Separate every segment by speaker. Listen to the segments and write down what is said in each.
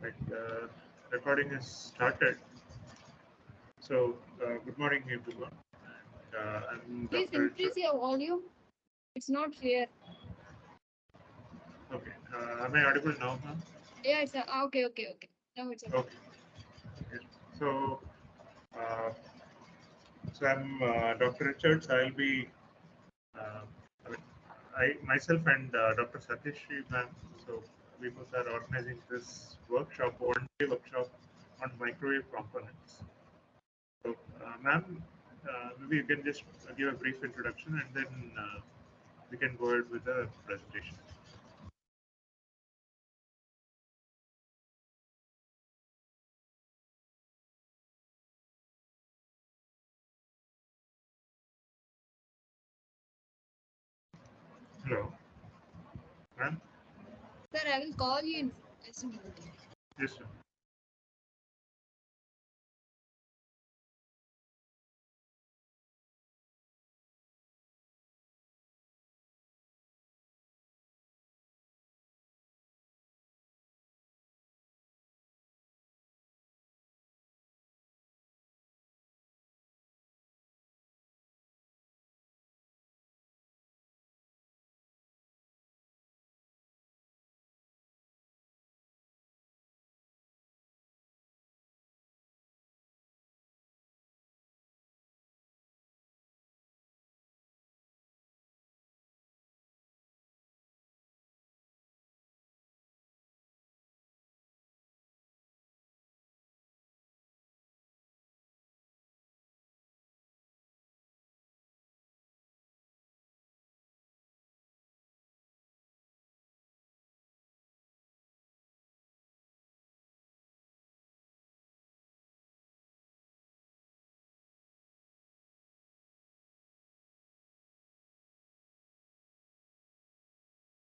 Speaker 1: Right, recording is started. So, good morning, everyone. I'm
Speaker 2: Please
Speaker 1: Dr.
Speaker 2: increase your volume. It's not clear.
Speaker 1: Okay, am I audible now, ma'am?
Speaker 2: Yeah, it's okay. Now it's okay.
Speaker 1: Okay. So, uh, I'm Dr. Richards. I'll be, uh, I myself and Dr. Satishri, ma'am. So, we both are organizing this workshop, one-day workshop on microwave components. So, ma'am, maybe you can just give a brief introduction and then we can go ahead with the presentation. Hello, ma'am.
Speaker 2: Sir, I will call you in just a minute.
Speaker 1: Yes, sir.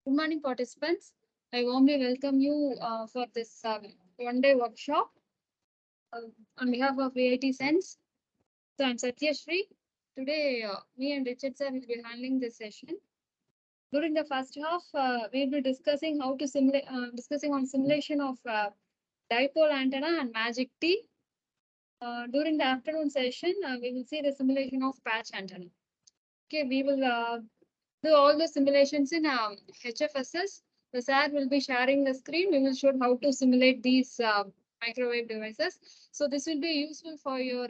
Speaker 2: Good morning, participants. I warmly welcome you for this one-day workshop on behalf of VIT Sense. So I'm Satyashri. Today, me and Richard sir will be handling this session. During the first half, we'll be discussing how to discussing on simulation of dipole antenna and magic T. During the afternoon session, we will see the simulation of patch antenna. Okay, we will do all the simulations in HFSS. The sir will be sharing the screen. We will show how to simulate these microwave devices. So this will be useful for your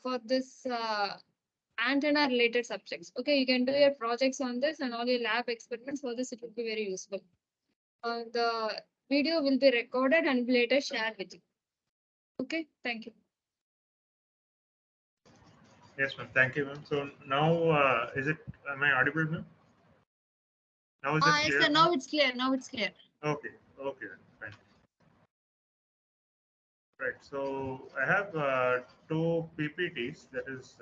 Speaker 2: for this antenna related subjects. Okay, you can do your projects on this and all your lab experiments for this. It will be very useful. The video will be recorded and will later shared with you. Okay, thank you.
Speaker 1: Yes, ma'am. Thank you, ma'am. So now, am I audible, ma'am? Now is it
Speaker 2: Yes,
Speaker 1: clear?
Speaker 2: sir. Now it's clear. Now it's clear.
Speaker 1: Okay, okay, then, fine. Right. So I have two PPTs. That is,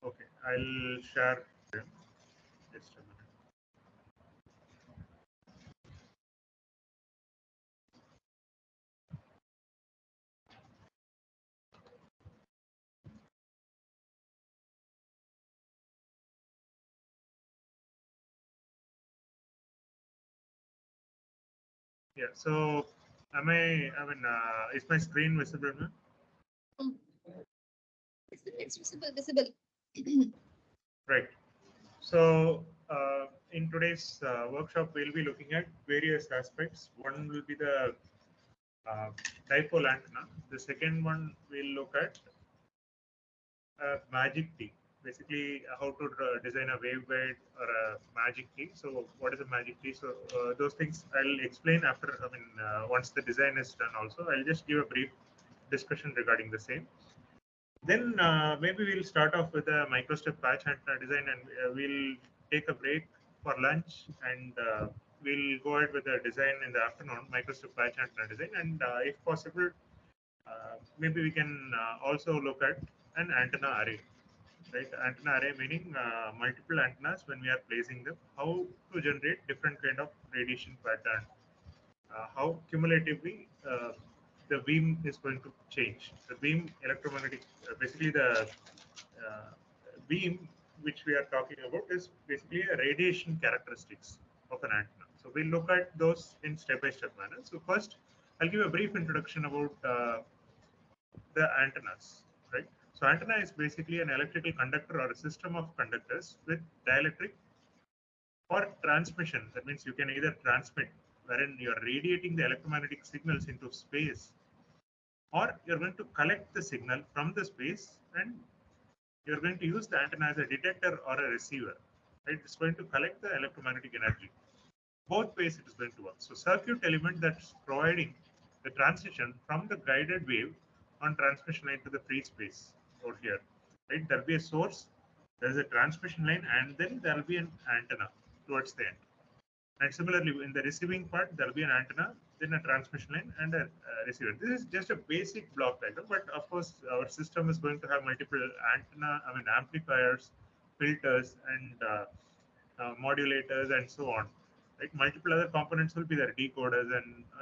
Speaker 1: okay. I'll share them. Just a minute. Yeah. So, is my screen visible, ma'am?
Speaker 2: It's visible.
Speaker 1: Right. So, in today's workshop, we'll be looking at various aspects. One will be the dipole antenna. The second one we'll look at magic T. Basically, how to design a waveguide or a magic T. So, what is a magic T? So, those things I'll explain after. Once the design is done. Also, I'll just give a brief discussion regarding the same. Then maybe we'll start off with a microstrip patch antenna design, and we'll take a break for lunch, and we'll go ahead with the design in the afternoon, microstrip patch antenna design, and if possible, maybe we can also look at an antenna array. Right, antenna array meaning multiple antennas when we are placing them. How to generate different kind of radiation pattern. How cumulatively the beam is going to change. The beam electromagnetic, basically the uh, beam which we are talking about is basically a radiation characteristics of an antenna. So we'll look at those in step-by-step manner. So first, I'll give a brief introduction about the antennas, right? So antenna is basically an electrical conductor or a system of conductors with dielectric or transmission. That means you can either transmit, wherein you're radiating the electromagnetic signals into space, or you're going to collect the signal from the space and you're going to use the antenna as a detector or a receiver, right? It's going to collect the electromagnetic energy. Both ways it is going to work. So circuit element that's providing the transition from the guided wave on transmission line to the free space over here, right? There'll be a source, there's a transmission line, and then there'll be an antenna towards the end. And similarly, in the receiving part, there'll be an antenna, then a transmission line, and a receiver. This is just a basic block diagram, but of course, our system is going to have multiple amplifiers, filters, and modulators, and so on. Right? Multiple other components will be there, decoders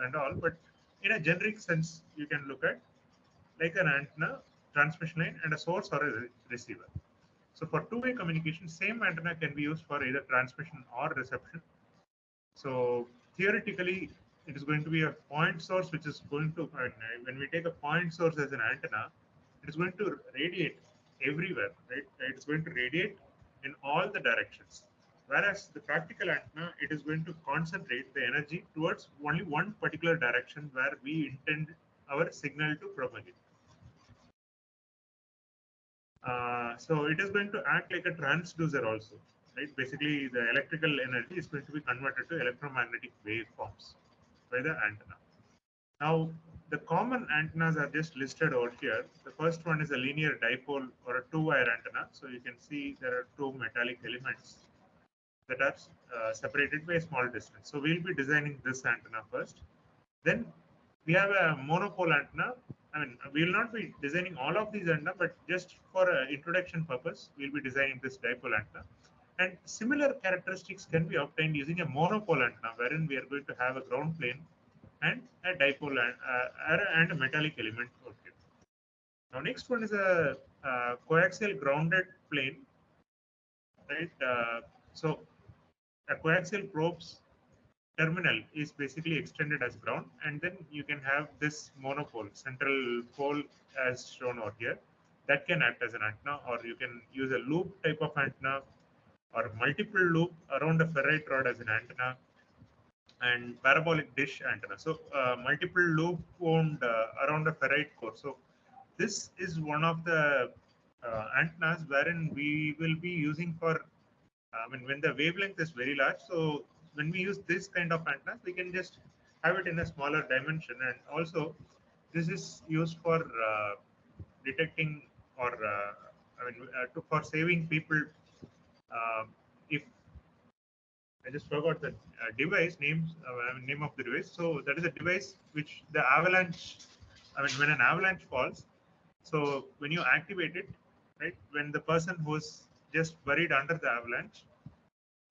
Speaker 1: and all. But in a generic sense, you can look at like an antenna, transmission line, and a source or a receiver. So for two-way communication, same antenna can be used for either transmission or reception. So theoretically, it is going to be a point source, which is going to, when we take a point source as an antenna, it is going to radiate everywhere, right? It's going to radiate in all the directions. Whereas the practical antenna, it is going to concentrate the energy towards only one particular direction where we intend our signal to propagate. So it is going to act like a transducer also, right? Basically, the electrical energy is going to be converted to electromagnetic waveforms by the antenna. Now, the common antennas are just listed over here. The first one is a linear dipole or a two-wire antenna. So you can see there are two metallic elements that are separated by a small distance. So we'll be designing this antenna first. Then we have a monopole antenna. We will not be designing all of these antenna, but just for introduction purpose, we'll be designing this dipole antenna. And similar characteristics can be obtained using a monopole antenna, wherein we are going to have a ground plane and a dipole and a metallic element. Okay. Now, next one is a coaxial grounded plane, right? So a coaxial probe's terminal is basically extended as ground, and then you can have this monopole, central pole as shown over here, that can act as an antenna, or you can use a loop type of antenna or multiple loop around a ferrite rod as an antenna, and parabolic dish antenna. So multiple loop wound around a ferrite core. So this is one of the antennas wherein we will be using for, when the wavelength is very large. So when we use this kind of antennas, we can just have it in a smaller dimension. And also this is used for detecting or for saving people. If I just forgot the device names, name of the device. So that is a device which the avalanche, when an avalanche falls, so when you activate it, right, when the person who's just buried under the avalanche,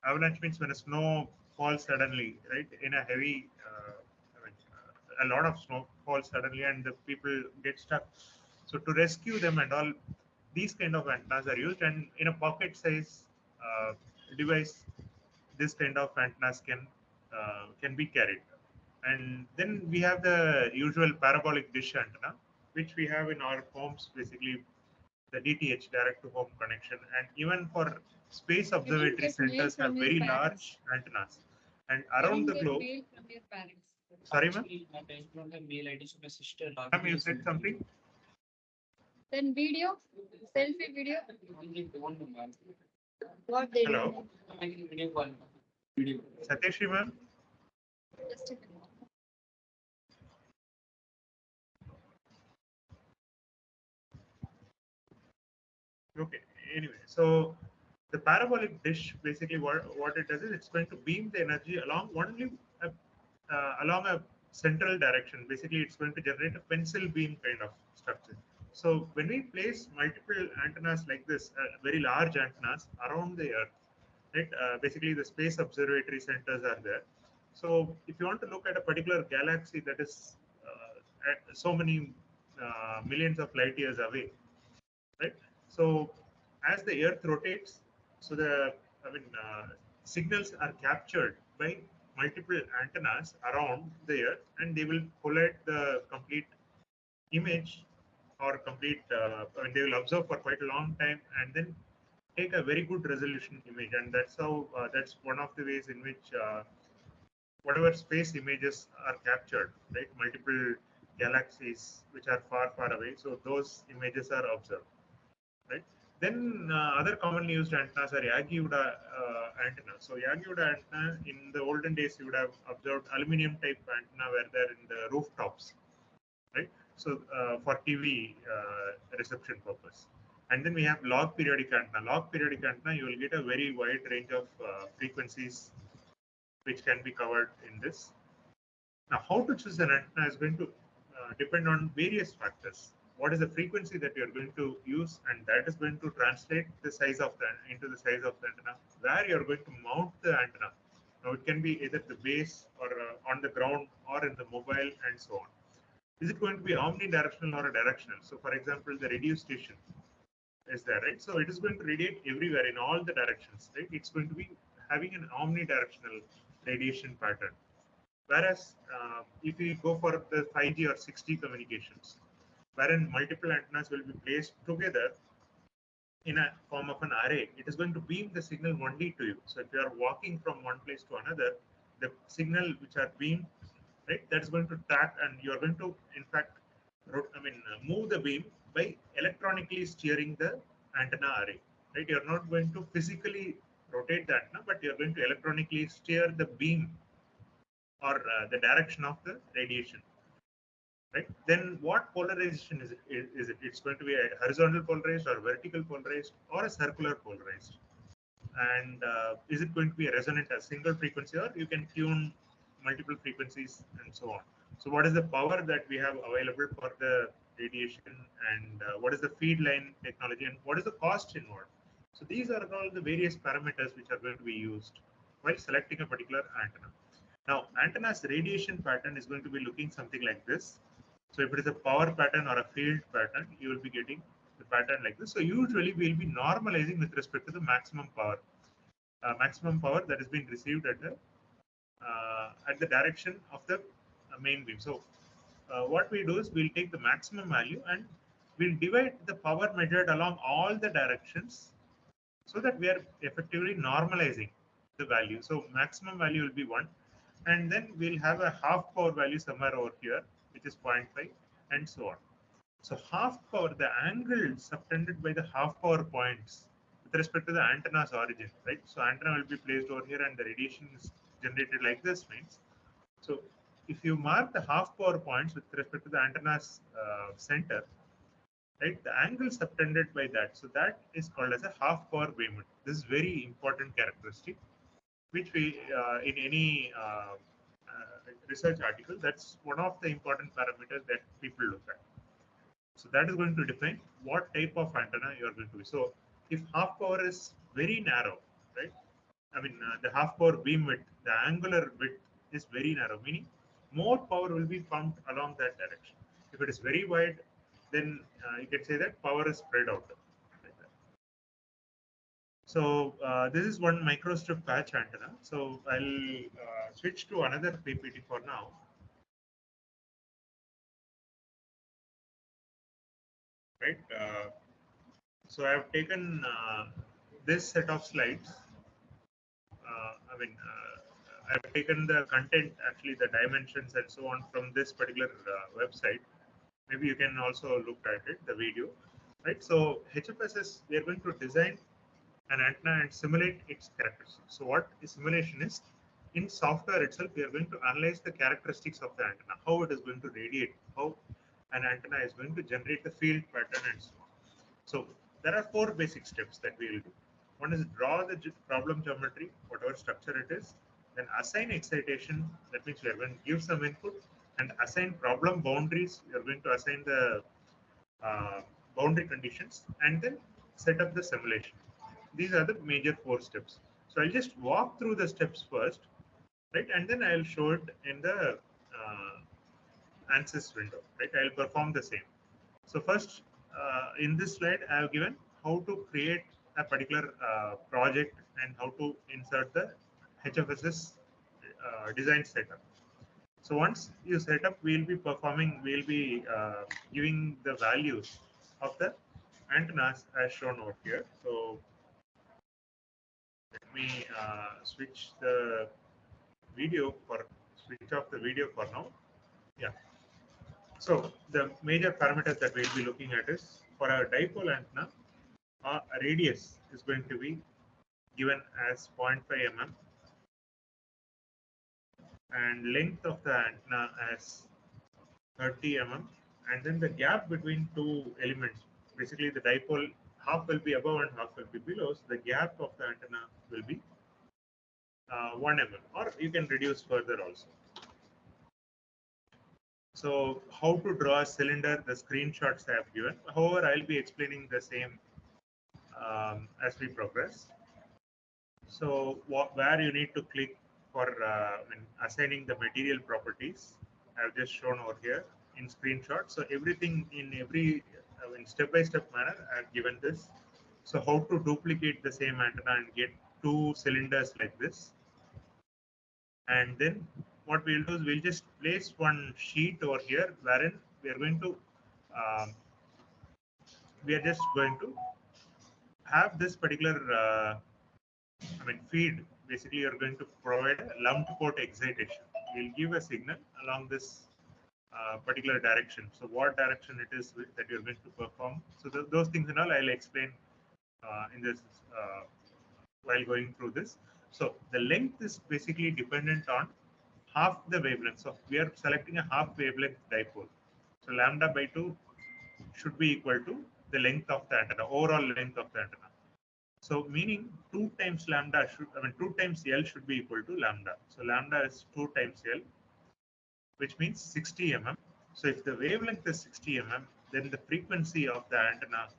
Speaker 1: avalanche means when a snow falls suddenly, right, in a heavy, a lot of snow falls suddenly and the people get stuck. So to rescue them and all, these kind of antennas are used, and in a pocket size device, this kind of antennas can be carried. And then we have the usual parabolic dish antenna, which we have in our homes, basically the DTH, direct to home connection, and even for space observatory centers have very large antennas. And around the globe.
Speaker 2: Mail from your parents.
Speaker 1: Sorry, ma'am?
Speaker 3: Mail ID from my sister.
Speaker 1: Ma'am, you said something?
Speaker 2: Then video, selfie video.
Speaker 3: Only one ma'am.
Speaker 2: What they
Speaker 1: Hello?
Speaker 2: do.
Speaker 3: Video call. Video.
Speaker 1: Sateshri, ma'am?
Speaker 2: Just a minute.
Speaker 1: Okay. Anyway, so the parabolic dish, basically what it does is it's going to beam the energy along along a central direction. Basically, it's going to generate a pencil beam kind of structure. So when we place multiple antennas like this, very large antennas around the Earth, right? Basically, the space observatory centers are there. So if you want to look at a particular galaxy that is at so many millions of light years away, right? So as the Earth rotates, so the signals are captured by multiple antennas around the Earth, and they will collate the complete image or complete. They will observe for quite a long time, and then take a very good resolution image, and that's how that's one of the ways in which whatever space images are captured, right? Multiple galaxies which are far, far away. So those images are observed, right? Then other commonly used antennas are Yagi-Uda antenna. So Yagi-Uda antenna, in the olden days, you would have observed aluminum type antenna where they're in the rooftops, right? So for TV reception purpose. And then we have log periodic antenna. Log periodic antenna, you will get a very wide range of frequencies which can be covered in this. Now, how to choose an antenna is going to depend on various factors. What is the frequency that you are going to use, and that is going to translate the size of the into the size of the antenna. Where you are going to mount the antenna. Now, it can be either the base or on the ground or in the mobile and so on. Is it going to be omnidirectional or a directional? So, for example, the radio station is there, right? So it is going to radiate everywhere in all the directions, right? It's going to be having an omnidirectional radiation pattern. Whereas if we go for the 5G or 6G communications, wherein multiple antennas will be placed together in a form of an array, it is going to beam the signal only to you. So if you are walking from one place to another, the signal which are beamed, right, that's going to track, and you are going to, in fact, move the beam by electronically steering the antenna array, right? You're not going to physically rotate the antenna, but you're going to electronically steer the beam or the direction of the radiation, right? Then what polarization is it? Is it? It's going to be a horizontal polarized or vertical polarized or a circular polarized? And is it going to be a resonant, a single frequency, or you can tune multiple frequencies and so on? So what is the power that we have available for the radiation, and what is the feed line technology, and what is the cost involved? So these are all the various parameters which are going to be used while selecting a particular antenna. Now, antenna's radiation pattern is going to be looking something like this. So if it is a power pattern or a field pattern, you will be getting the pattern like this. So usually we will be normalizing with respect to the maximum power that is being received at the direction of the main beam. So what we do is we'll take the maximum value and we'll divide the power measured along all the directions so that we are effectively normalizing the value. So maximum value will be 1, and then we'll have a half power value somewhere over here, which is 0.5, and so on. So half power, the angle subtended by the half power points with respect to the antenna's origin, right? So antenna will be placed over here and the radiation is generated like this means. So if you mark the half power points with respect to the antenna's center, right, the angle subtended by that, so that is called as a half power wavelength. This is very important characteristic, which we in any research article, that's one of the important parameters that people look at. So that is going to define what type of antenna you are going to be. So if half power is very narrow, right? The half power beam width, the angular width is very narrow, meaning more power will be pumped along that direction. If it is very wide, then you can say that power is spread out. Like that. So this is one microstrip patch antenna. So I'll switch to another PPT for now. Right. So I have taken this set of slides. I have taken the content, actually the dimensions and so on, from this particular website. Maybe you can also look at it, the video. Right. So HFSS, we are going to design an antenna and simulate its characteristics. So what is simulation is, in software itself, we are going to analyze the characteristics of the antenna, how it is going to radiate, how an antenna is going to generate the field pattern and so on. So there are 4 basic steps that we will do. One is draw the problem geometry, whatever structure it is, then assign excitation, that means we are going to give some input, and assign problem boundaries, we are going to assign the boundary conditions, and then set up the simulation. These are the major 4 steps. So I'll just walk through the steps first, right, and then I'll show it in the Ansys window, right? I'll perform the same. So first, in this slide, I have given how to create a particular project and how to insert the HFSS design setup. So once you set up, we'll be giving the values of the antennas as shown over here. So let me switch off the video for now. Yeah. So the major parameters that we'll be looking at is for a dipole antenna, a radius is going to be given as 0.5 mm and length of the antenna as 30 mm, and then the gap between two elements, basically the dipole, half will be above and half will be below, so the gap of the antenna will be 1 mm, or you can reduce further also. So how to draw a cylinder, the screenshots I have given. However, I'll be explaining the same as we progress. So where you need to click for assigning the material properties, I've just shown over here in screenshot. So everything in step-by-step manner, I've given this. So how to duplicate the same antenna and get two cylinders like this. And then what we'll do is we'll just place one sheet over here wherein we are just going to have this particular feed. Basically, you're going to provide a lumped port excitation. We'll give a signal along this particular direction. So what direction it is that you're going to perform. So those things and all I'll explain in this while going through this. So the length is basically dependent on half the wavelength. So we are selecting a half wavelength dipole. So lambda by 2 should be equal to the length of the antenna, overall length of the antenna. So meaning 2 times lambda 2 times L should be equal to lambda. So lambda is 2 times L, which means 60 mm. So if the wavelength is 60 mm, then the frequency of the antenna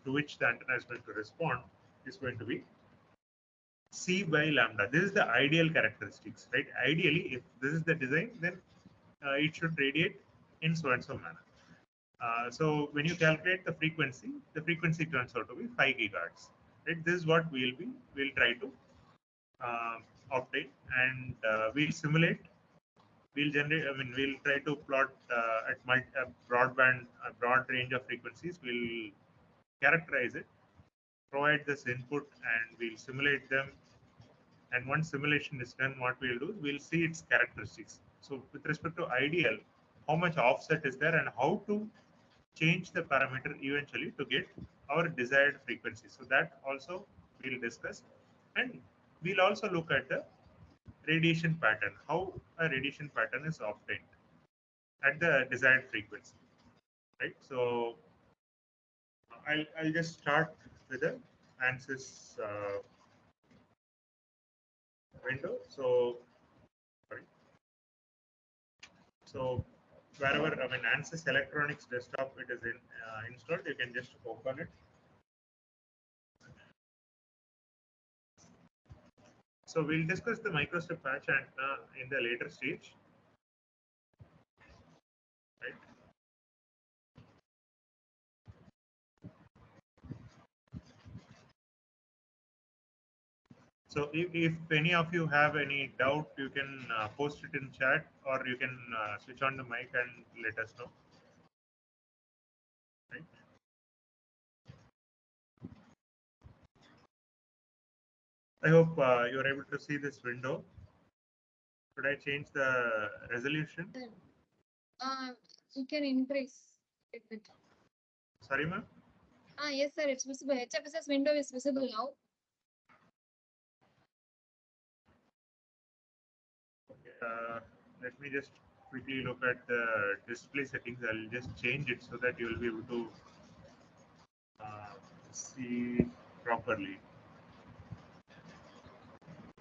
Speaker 1: to which the antenna is going to respond is going to be C by lambda. This is the ideal characteristics, right? Ideally, if this is the design, then it should radiate in so and so manner. So when you calculate the frequency turns out to be 5 gigahertz. Right? This is what we'll try to obtain, and we'll simulate. We'll generate. We'll try to plot at a broad range of frequencies. We'll characterize it, provide this input, and we'll simulate them. And once simulation is done, what we'll do, we'll see its characteristics. So with respect to ideal, how much offset is there, and how to change the parameter eventually to get our desired frequency. So that also we'll discuss, and we'll also look at the radiation pattern, how a radiation pattern is obtained at the desired frequency, right? So I'll just start with the Ansys window. So sorry. So wherever Ansys Electronics Desktop it is installed, you can just open it. So we'll discuss the Microstrip Patch Antenna in the later stage, right? So if any of you have any doubt, you can post it in chat, or you can switch on the mic and let us know. Right? I hope you are able to see this window. Should I change the resolution?
Speaker 2: You can increase it.
Speaker 1: Sorry, ma'am.
Speaker 2: Yes, sir. It's visible. HFSS window is visible now.
Speaker 1: Let me just quickly look at the display settings. I'll just change it so that you will be able to see properly.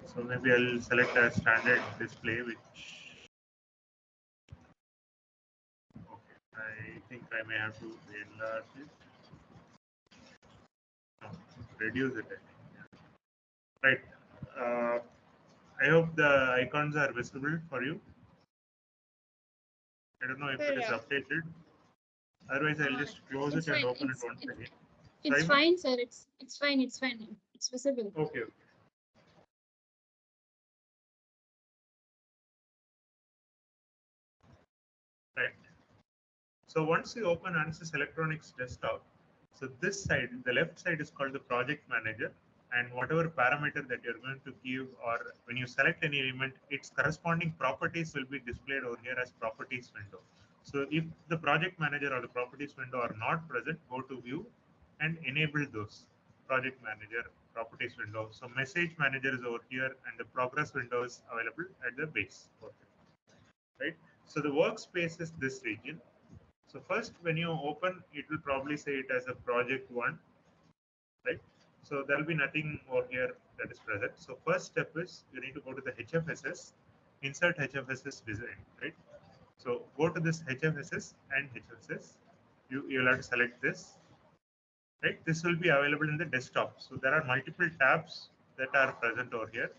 Speaker 1: So maybe I'll select a standard display, which I think I may have to enlarge it. No, reduce it. Right. I hope the icons are visible for you. I don't know if it is updated. Otherwise, I'll just close it and open it once again.
Speaker 2: It's fine, sir. It's fine. It's fine. It's visible.
Speaker 1: Okay. So once you open Ansys Electronics Desktop, so this side, the left side is called the project manager, and whatever parameter that you're going to give, or when you select any element, its corresponding properties will be displayed over here as properties window. So if the project manager or the properties window are not present, go to view and enable those project manager properties window. So message manager is over here and the progress window is available at the base. Right. So the workspace is this region. So first, when you open, it will probably say it as a project one, right? So there will be nothing over here that is present. So first step is you need to go to the HFSS, insert HFSS design, right? So go to this HFSS and HFSS. You'll have to select this, right? This will be available in the desktop. So there are multiple tabs that are present over here.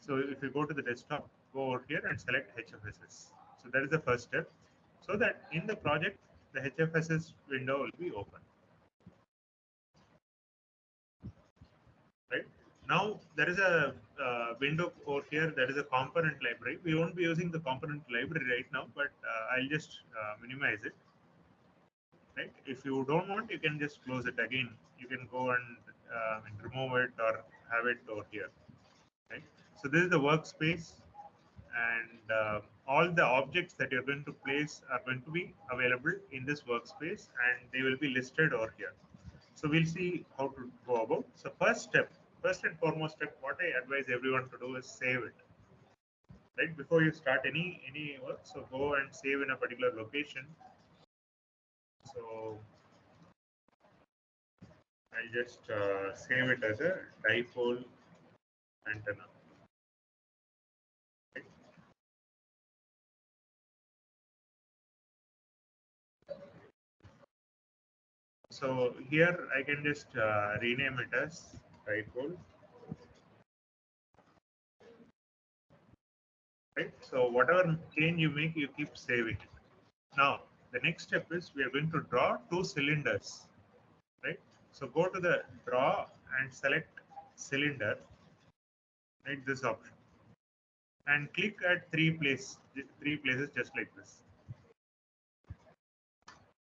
Speaker 1: So if you go to the desktop, go over here and select HFSS. So that is the first step. So that in the project, the HFSS window will be open. Right now, there is a window over here that is a component library. We won't be using the component library right now, but I'll just minimize it. Right? If you don't want, you can just close it again. You can go and remove it or have it over here. Right? So this is the workspace, and all the objects that you're going to place are going to be available in this workspace, and they will be listed over here. So we'll see how to go about. So first and foremost step, what I advise everyone to do is save it. Right before you start any work, so go and save in a particular location. So I'll just save it as a dipole antenna. Right. So here I can just rename it as dipole. Right. So whatever change you make, you keep saving it. Now the next step is we are going to draw two cylinders. Right. So go to the draw and select cylinder. Right, this option, and click at three places just like this.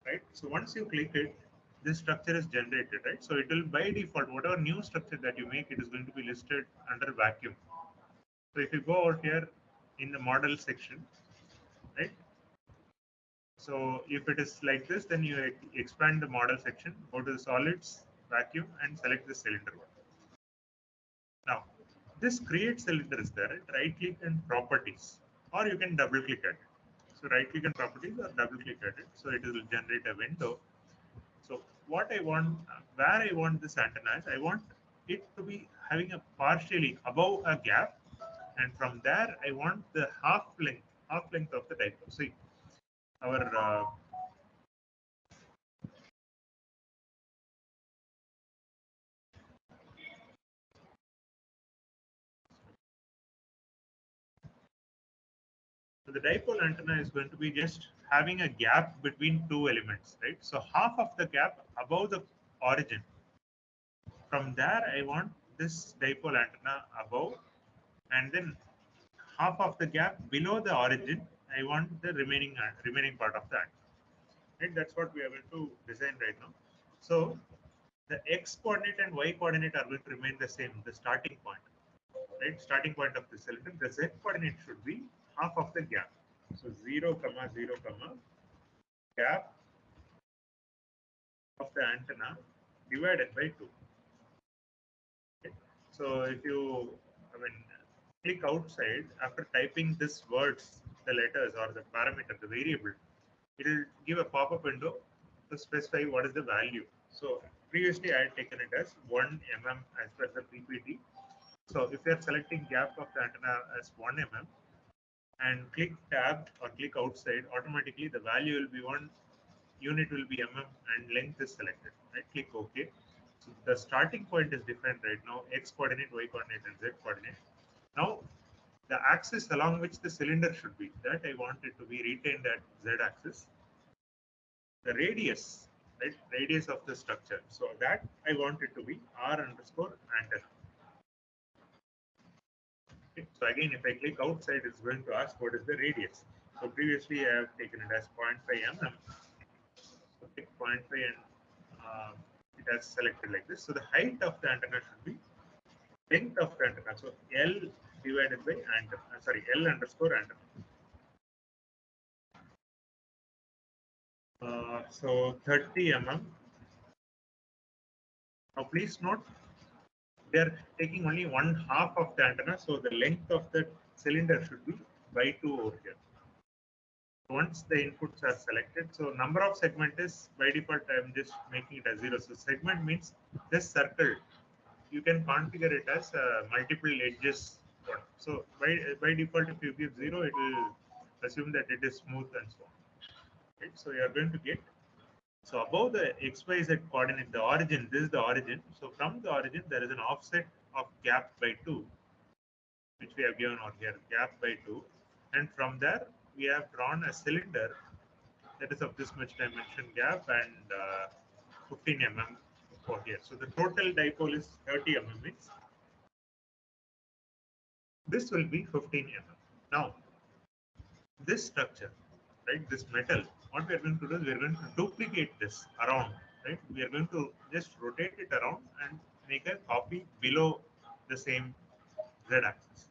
Speaker 1: Right. So once you click it, this structure is generated. Right. So it will by default, whatever new structure that you make, it is going to be listed under vacuum. So if you go out here in the model section, right. So if it is like this, then you expand the model section, go to the solids, vacuum, and select the cylinder one. Now, this create cylinder is there, right click and properties, or you can double click at it. So right click and properties or double click at it. So it will generate a window. So what I want, where I want this antenna is, I want it to be having a partially above a gap, and from there I want the half length of the dipole. See, our so the dipole antenna is going to be just having a gap between two elements, right? So half of the gap above the origin. From there, I want this dipole antenna above, and then half of the gap below the origin. I want the remaining part of the antenna. Right? That's what we are going to design right now. So the x coordinate and y coordinate are going to remain the same. The starting point, right? Starting point of the cylinder. The z coordinate should be half of the gap. So 0, 0, gap of the antenna divided by 2. Okay. So if you, click outside after typing this words, the letters or the parameter, the variable, it will give a pop-up window to specify what is the value. So previously I had taken it as 1 mm as per the PPT. So if you are selecting gap of the antenna as 1 mm and click tab or click outside, automatically the value will be 1, unit will be mm, and length is selected. Right? Click OK. So the starting point is different right now, x coordinate, y coordinate, and z coordinate. Now the axis along which the cylinder should be, that I want it to be retained at z axis. The radius, right, radius of the structure, so that I want it to be r underscore antenna. Okay. So again, if I click outside, it's going to ask what is the radius. So previously I have taken it as 0.5 mm. Take 0.5 and it has selected like this. So the height of the antenna should be length of the antenna. So L divided by antenna. Sorry, L underscore antenna. So 30 mm. Now please note they are taking only 1/2 of the antenna, so the length of the cylinder should be by 2 over here. Once the inputs are selected, so number of segment is by default I am just making it as 0. So segment means this circle. You can configure it as multiple edges. So by default, if you give 0, it will assume that it is smooth and so on. Right? So you are going to get. So above the XYZ coordinate, the origin, this is the origin. So from the origin, there is an offset of gap by 2, which we have given over here, gap by 2. And from there, we have drawn a cylinder that is of this much dimension gap and 15 mm over here. So the total dipole is 30 mm. Means this will be 15 mm. Now, this structure, right, this metal, what we are going to do is we are going to duplicate this around, right? We are going to just rotate it around and make a copy below the same Z axis.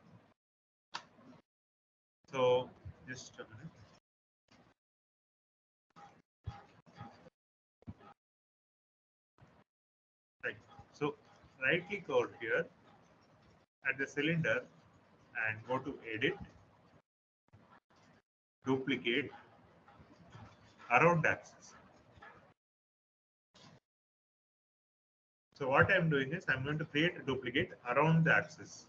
Speaker 1: So, just a minute. Right. So, right click over here at the cylinder and go to edit, duplicate, around axis. So what I'm doing is I'm going to create a duplicate around the axis.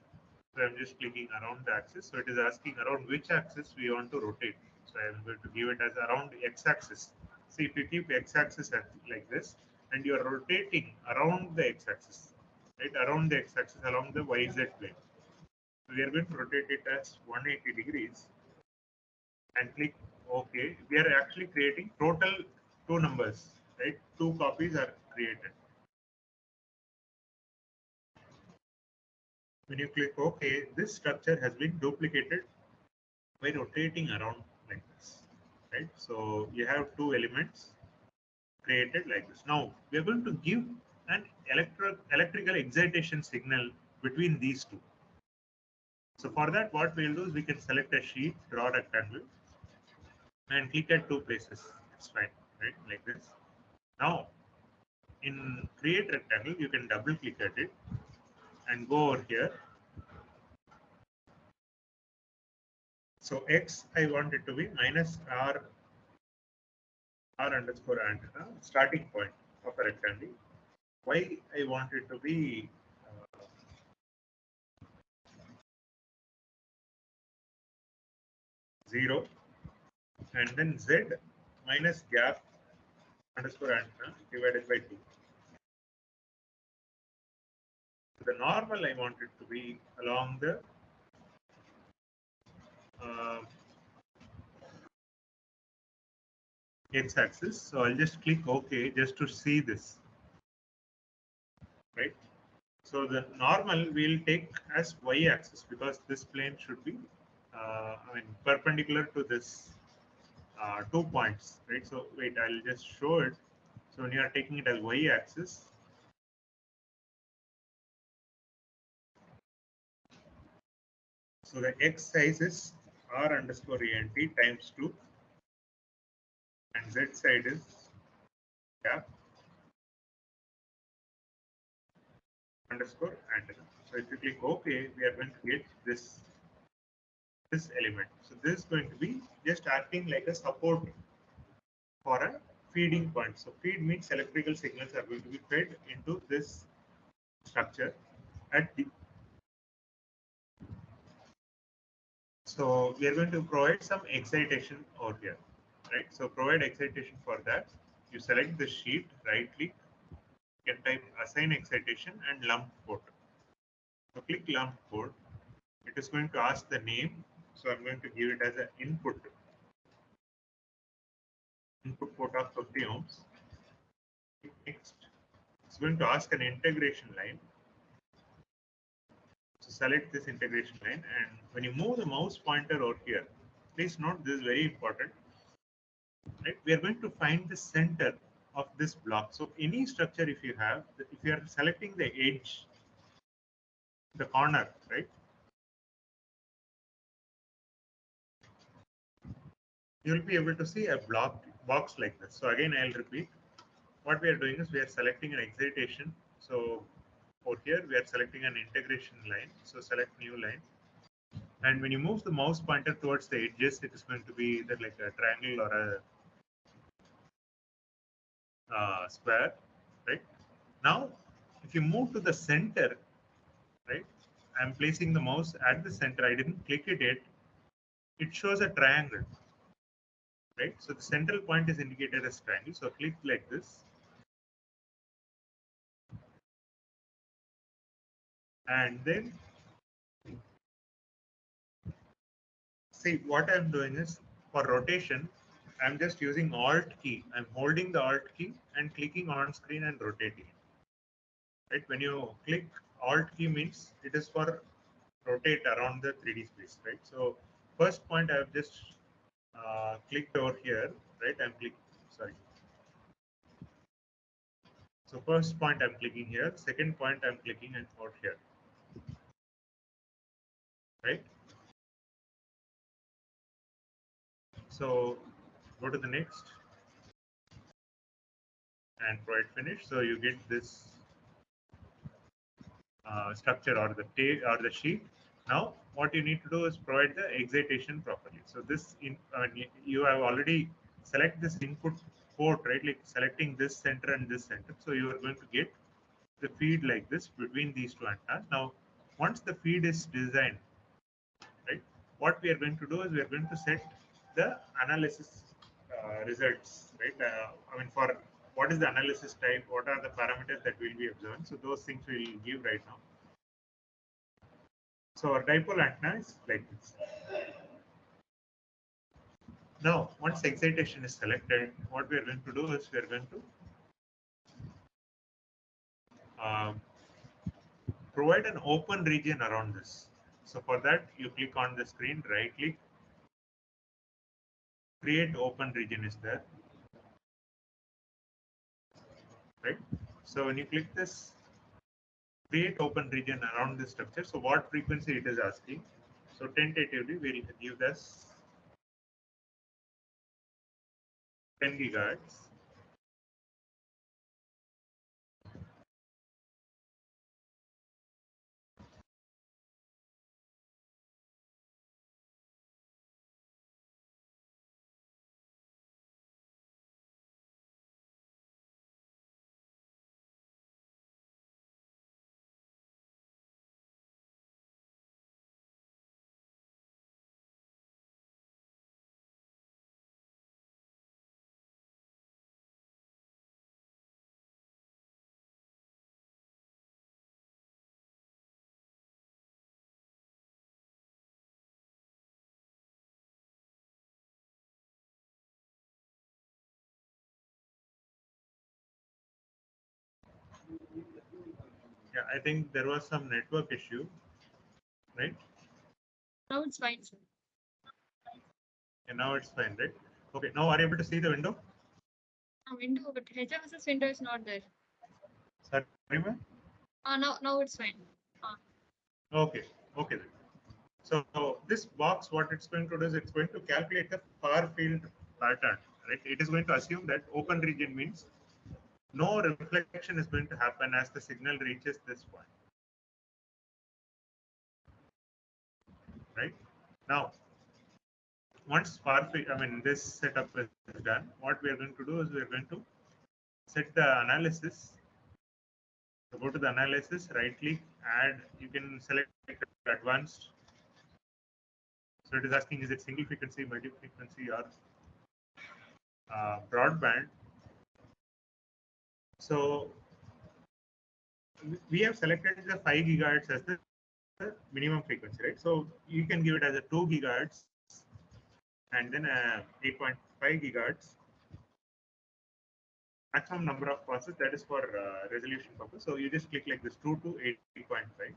Speaker 1: So I'm just clicking around the axis. So it is asking around which axis we want to rotate. So I'm going to give it as around x-axis. See, if you keep x-axis like this and you are rotating around the x-axis, right, around the x-axis along the YZ plane. So we are going to rotate it as 180 degrees and click OK. We are actually creating total 2 numbers, right? 2 copies are created. When you click OK, this structure has been duplicated by rotating around like this, right? So you have 2 elements created like this. Now we are going to give an electrical excitation signal between these 2. So for that, what we'll do is we can select a sheet, draw a rectangle, and click at 2 places. It's fine, right? Like this. Now in create rectangle, you can double click at it and go over here. So X, I want it to be minus R underscore antenna, starting point of a rectangle. Y, I want it to be 0, and then Z minus gap underscore antenna divided by 2. So the normal I want it to be along the x-axis. So I'll just click OK just to see this, right? So the normal we'll take as y-axis because this plane should be perpendicular to this 2 points, right? So wait, I'll just show it. So when you are taking it as y-axis, so the x size is R underscore ENT times 2, and Z side is gap underscore antenna. So if you click OK, we are going to get this element. So this is going to be just acting like a support for a feeding point. So feed means electrical signals are going to be fed into this structure at the. So we are going to provide some excitation over here, right? So provide excitation for that. You select the sheet, right click, you can type assign excitation and lump port. So click lump port. It is going to ask the name. So I'm going to give it as an input port of 50 ohms. Next, it's going to ask an integration line. So select this integration line, and when you move the mouse pointer over here, please note this is very important. Right? We are going to find the center of this block. So any structure, if you have, if you are selecting the edge, the corner, right? You'll be able to see a block box like this. So again, I'll repeat. What we are doing is we are selecting an excitation. So over here, we are selecting an integration line. So select new line. And when you move the mouse pointer towards the edges, it is going to be either like a triangle or a square, right? Now, if you move to the center, right? I'm placing the mouse at the center. I didn't click it yet. It shows a triangle, right? So the central point is indicated as triangle. So click like this. And then see what I'm doing is for rotation, I'm just using Alt key. I'm holding the Alt key and clicking on screen and rotating. Right? When you click Alt key means it is for rotate around the 3D space, right? So first point I've just clicked over here, right? I'm clicking, sorry. So first point I'm clicking here, second point I'm clicking and out here, right? So go to the next and provide finish. So you get this structure or the sheet. Now what you need to do is provide the excitation properly. So this you have already select this input port, right? Like selecting this center and this center. So you are going to get the feed like this between these two antennas. Now once the feed is designed, right? What we are going to do is we are going to set the analysis results, right? I mean, for what is the analysis type, what are the parameters that will be observing. So those things we will give right now. So our dipole antenna is like this. Now, once excitation is selected, what we are going to do is we are going to provide an open region around this. So for that, you click on the screen, right click, create open region is there, right? So when you click this, create open region around the structure. So what frequency it is asking. So tentatively, we'll give this 10 gigahertz. Yeah, I think there was some network issue, right?
Speaker 2: Now it's fine, sir.
Speaker 1: And now it's fine, right? Okay, now are you able to see the window?
Speaker 2: Window, but HFSS window is not there.
Speaker 1: Sorry, ma'am?
Speaker 2: Now it's fine.
Speaker 1: Okay, okay then. So this box, what it's going to do is it's going to calculate the far field pattern, right? It is going to assume that open region means no reflection is going to happen as the signal reaches this point, right? Now, once far field, I mean, this setup is done, what we are going to do is we are going to set the analysis. So go to the analysis, right click, add, you can select advanced. So it is asking, is it single frequency, multi frequency, or broadband? So we have selected the 5 gigahertz as the minimum frequency, right? So you can give it as a 2 gigahertz and then a 8.5 gigahertz. Maximum number of passes, that is for resolution purpose. So you just click like this 2 to 8.5.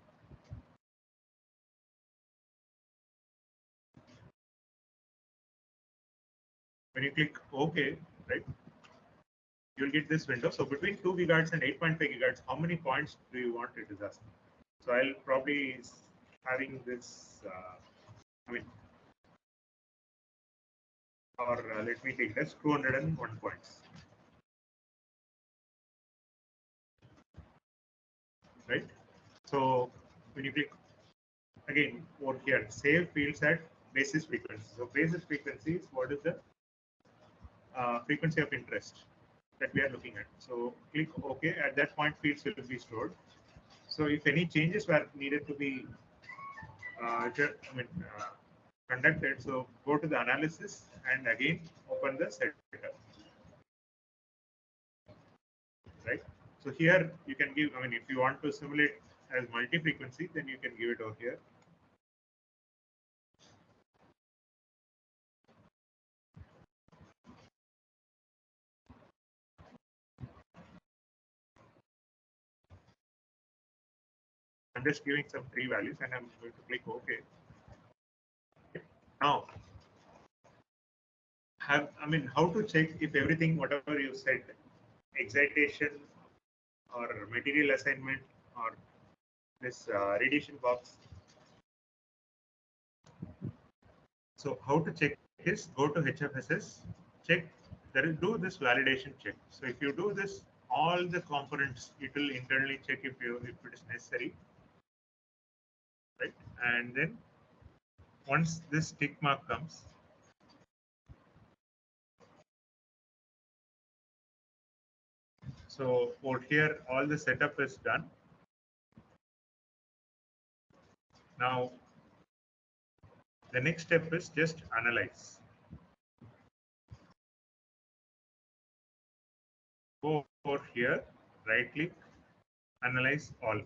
Speaker 1: When you click OK, right? you'll get this window. So between 2 gigahertz and 8.5 gigahertz, how many points do you want? It is asking. So I'll probably having this. I mean, or let me take this 201 points. Right. So when you click again over here, save fields at basis frequency. So basis frequency is what is the frequency of interest that we are looking at. So click OK. At that point, fields will be stored. So if any changes were needed to be conducted, so go to the analysis and again open the setup. Right. So here you can give. I mean, if you want to simulate as multi-frequency, then you can give it over here. I'm just giving some free values and I'm going to click OK. Now, how to check if everything, whatever you said, excitation or material assignment or this radiation box. So how to check is go to HFSS, check, do this validation check. So if you do this, all the components, it will internally check if it is necessary. Right, and then once this tick mark comes, so over here all the setup is done. Now the next step is just analyze. Go over here, right click, analyze all.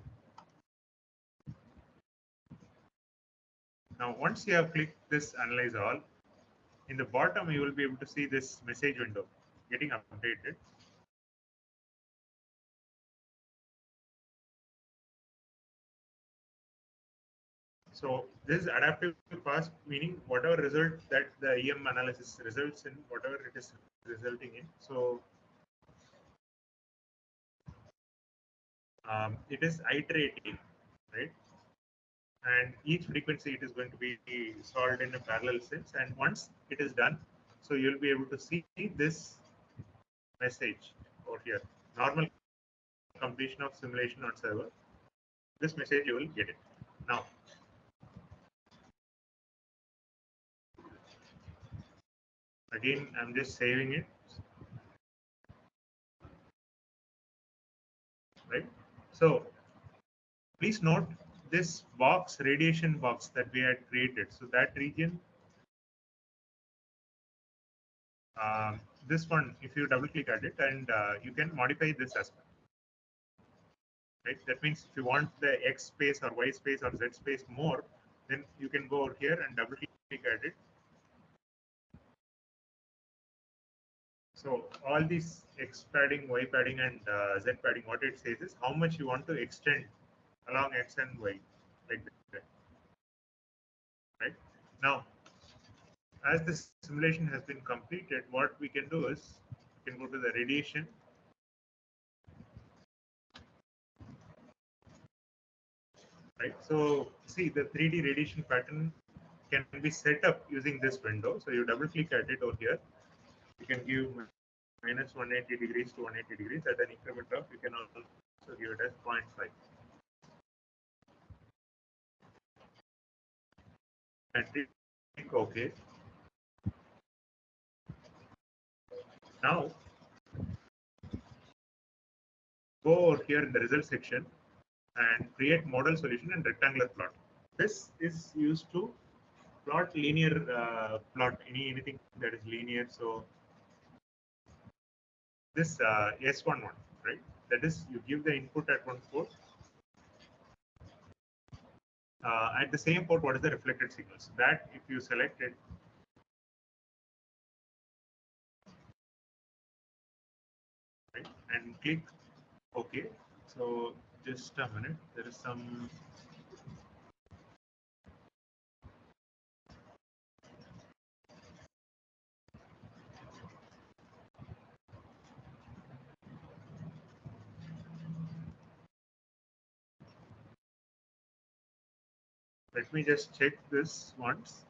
Speaker 1: Now once you have clicked this analyze all, in the bottom you will be able to see this message window getting updated. So this is adaptive pass, meaning whatever result that the EM analysis results in, whatever it is resulting in. So it is iterating, right? And each frequency it is going to be solved in a parallel sense. And once it is done, so you'll be able to see this message over here. Normal completion of simulation on server. This message you will get it. Now, again, I'm just saving it. Right. So please note this box, radiation box that we had created. So that region, this one, if you double click at it, and you can modify this aspect. Right. That means if you want the X space or Y space or Z space more, then you can go over here and double click at it. So all these X padding, Y padding, and Z padding, what it says is how much you want to extend along X and Y, like that. Right. Now, as this simulation has been completed, what we can do is we can go to the radiation. Right. So see, the 3D radiation pattern can be set up using this window. So you double click at it over here. You can give minus 180 degrees to 180 degrees at an increment of, you can also give it as 0.5. And click OK. Now go over here in the result section and create model solution and rectangular plot. This is used to plot linear plot anything that is linear. So this S11, right? That is, you give the input at one port. At the same port, what is the reflected signal? So that if you select it, right, and click OK. So just a minute, there is some. Let me just check this once.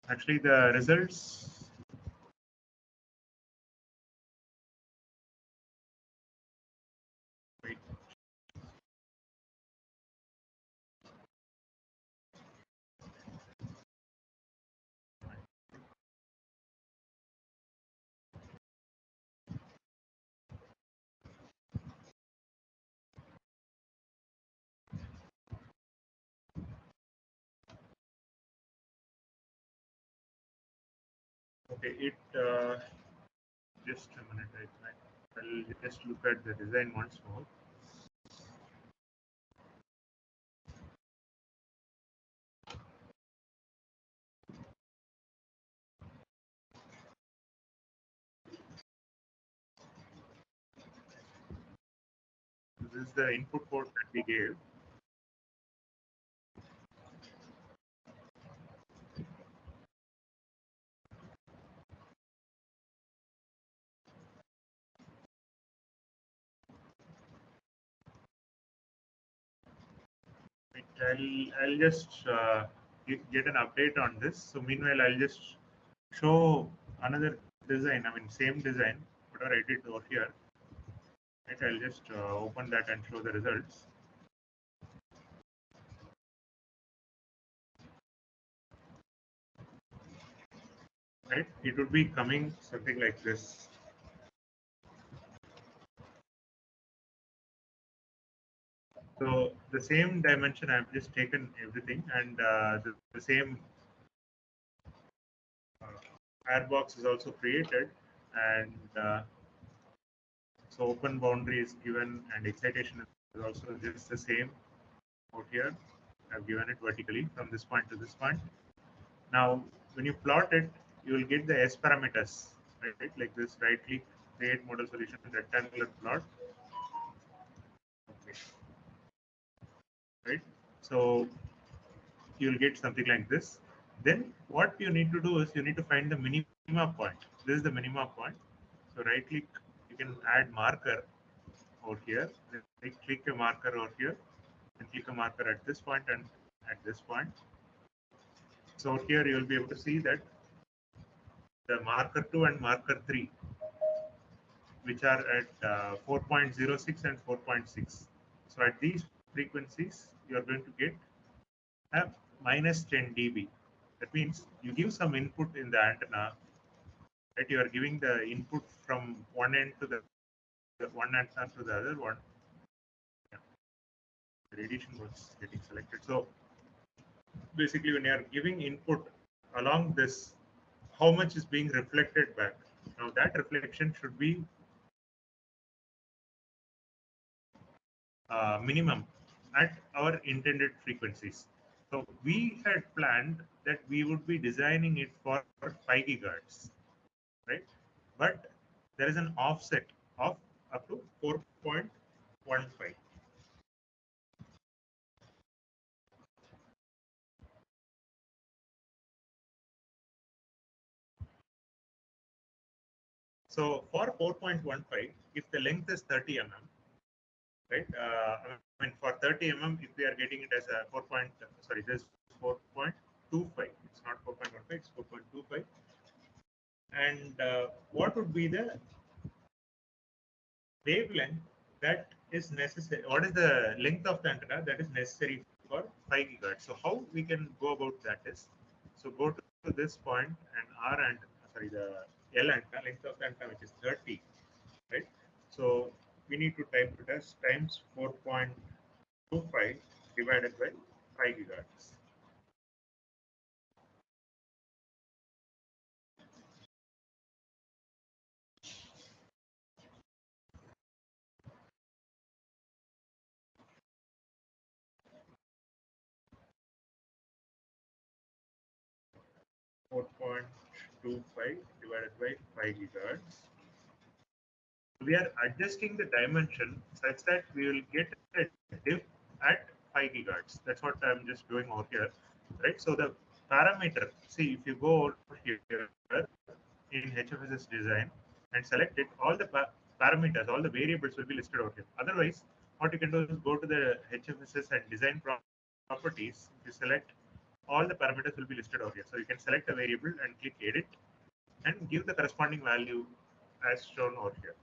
Speaker 1: Actually, the results. Wait. Okay, just a minute. I'll just look at the design once more. This is the input port that we gave. I'll just get an update on this. So meanwhile, I'll just show another design. I mean, same design, whatever I did over here. Right, I'll just open that and show the results. Right, it would be coming something like this. So the same dimension, I've just taken everything, and the same airbox is also created, and so open boundary is given, and excitation is also just the same out here. I've given it vertically from this point to this point. Now, when you plot it, you will get the S parameters, right? Like this, right click, create model solution, rectangular plot. Okay. Right? So you'll get something like this. Then what you need to do is you need to find the minima point. This is the minima point. So right click, you can add marker over here. Then click a marker over here and click a marker at this point and at this point. So here you will be able to see that the marker 2 and marker 3, which are at 4.06 and 4.6. So at these frequencies, you are going to get a minus 10 dB. That means you give some input in the antenna, right? You are giving the input from one end to the one antenna to the other one. Yeah. The radiation was getting selected. So basically, when you are giving input along this, how much is being reflected back? Now that reflection should be minimum at our intended frequencies. So we had planned that we would be designing it for 5 gigahertz, right? But there is an offset of up to 4.15. So for 4.15, if the length is 30 mm, right? I mean, for 30 mm, if we are getting it as a 4. Sorry, this is 4.25. It's not 4.15. It's 4.25. And what would be the wavelength that is necessary? What is the length of the antenna that is necessary for 5 gigahertz? So how we can go about that is, so go to this point and R and sorry, the L antenna, length of the antenna, which is 30, right? So we need to type it as times 4.25 divided by 5 gigahertz. .25 divided by 5 gigahertz. we are adjusting the dimension such that we will get a dip at 5 gigahertz. That's what I'm just doing over here, right? So the parameter, see, if you go over here in HFSS design and select it, all the parameters, all the variables will be listed over here. Otherwise, what you can do is go to the HFSS and design properties. If you select, all the parameters will be listed over here. So you can select a variable and click edit and give the corresponding value as shown over here.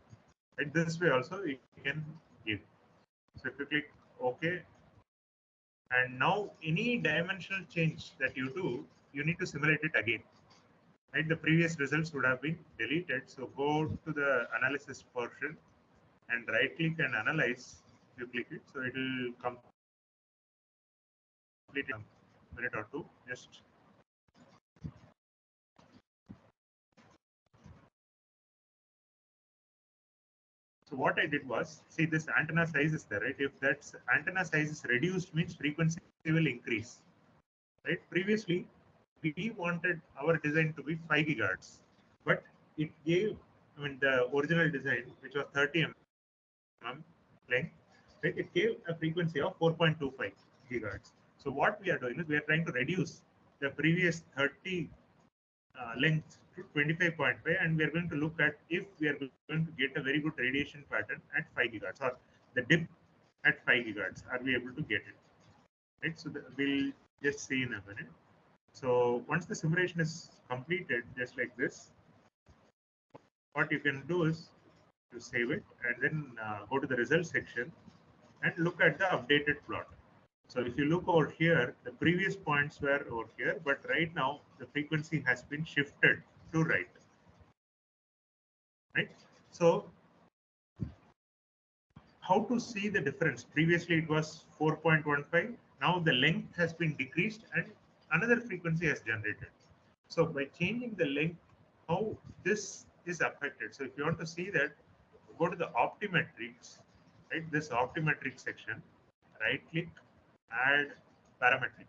Speaker 1: Right, this way also you can give. So if you click OK, and now any dimensional change that you do, you need to simulate it again. Right, the previous results would have been deleted. So go to the analysis portion and right click and analyze. If you click it, so it will complete in a minute or two. Just so what I did was, see, this antenna size is there, right? If that antenna size is reduced, means frequency will increase. Right? Previously, we wanted our design to be 5 gigahertz, but it gave, I mean, the original design, which was 30 mm length, right? It gave a frequency of 4.25 gigahertz. So what we are doing is we are trying to reduce the previous 30 length to 25.5, and we are going to look at if we are going to get a very good radiation pattern at 5 gigahertz, or the dip at 5 gigahertz. Are we able to get it? Right? So we'll just see in a minute. So once the simulation is completed, just like this, what you can do is to save it and then go to the results section and look at the updated plot. So if you look over here, the previous points were over here, but right now the frequency has been shifted to right. Right. So how to see the difference? Previously it was 4.15. Now the length has been decreased and another frequency has generated. So by changing the length, how this is affected. So if you want to see that, go to the optimetrics, right? This optimetric section, right click, add parametric,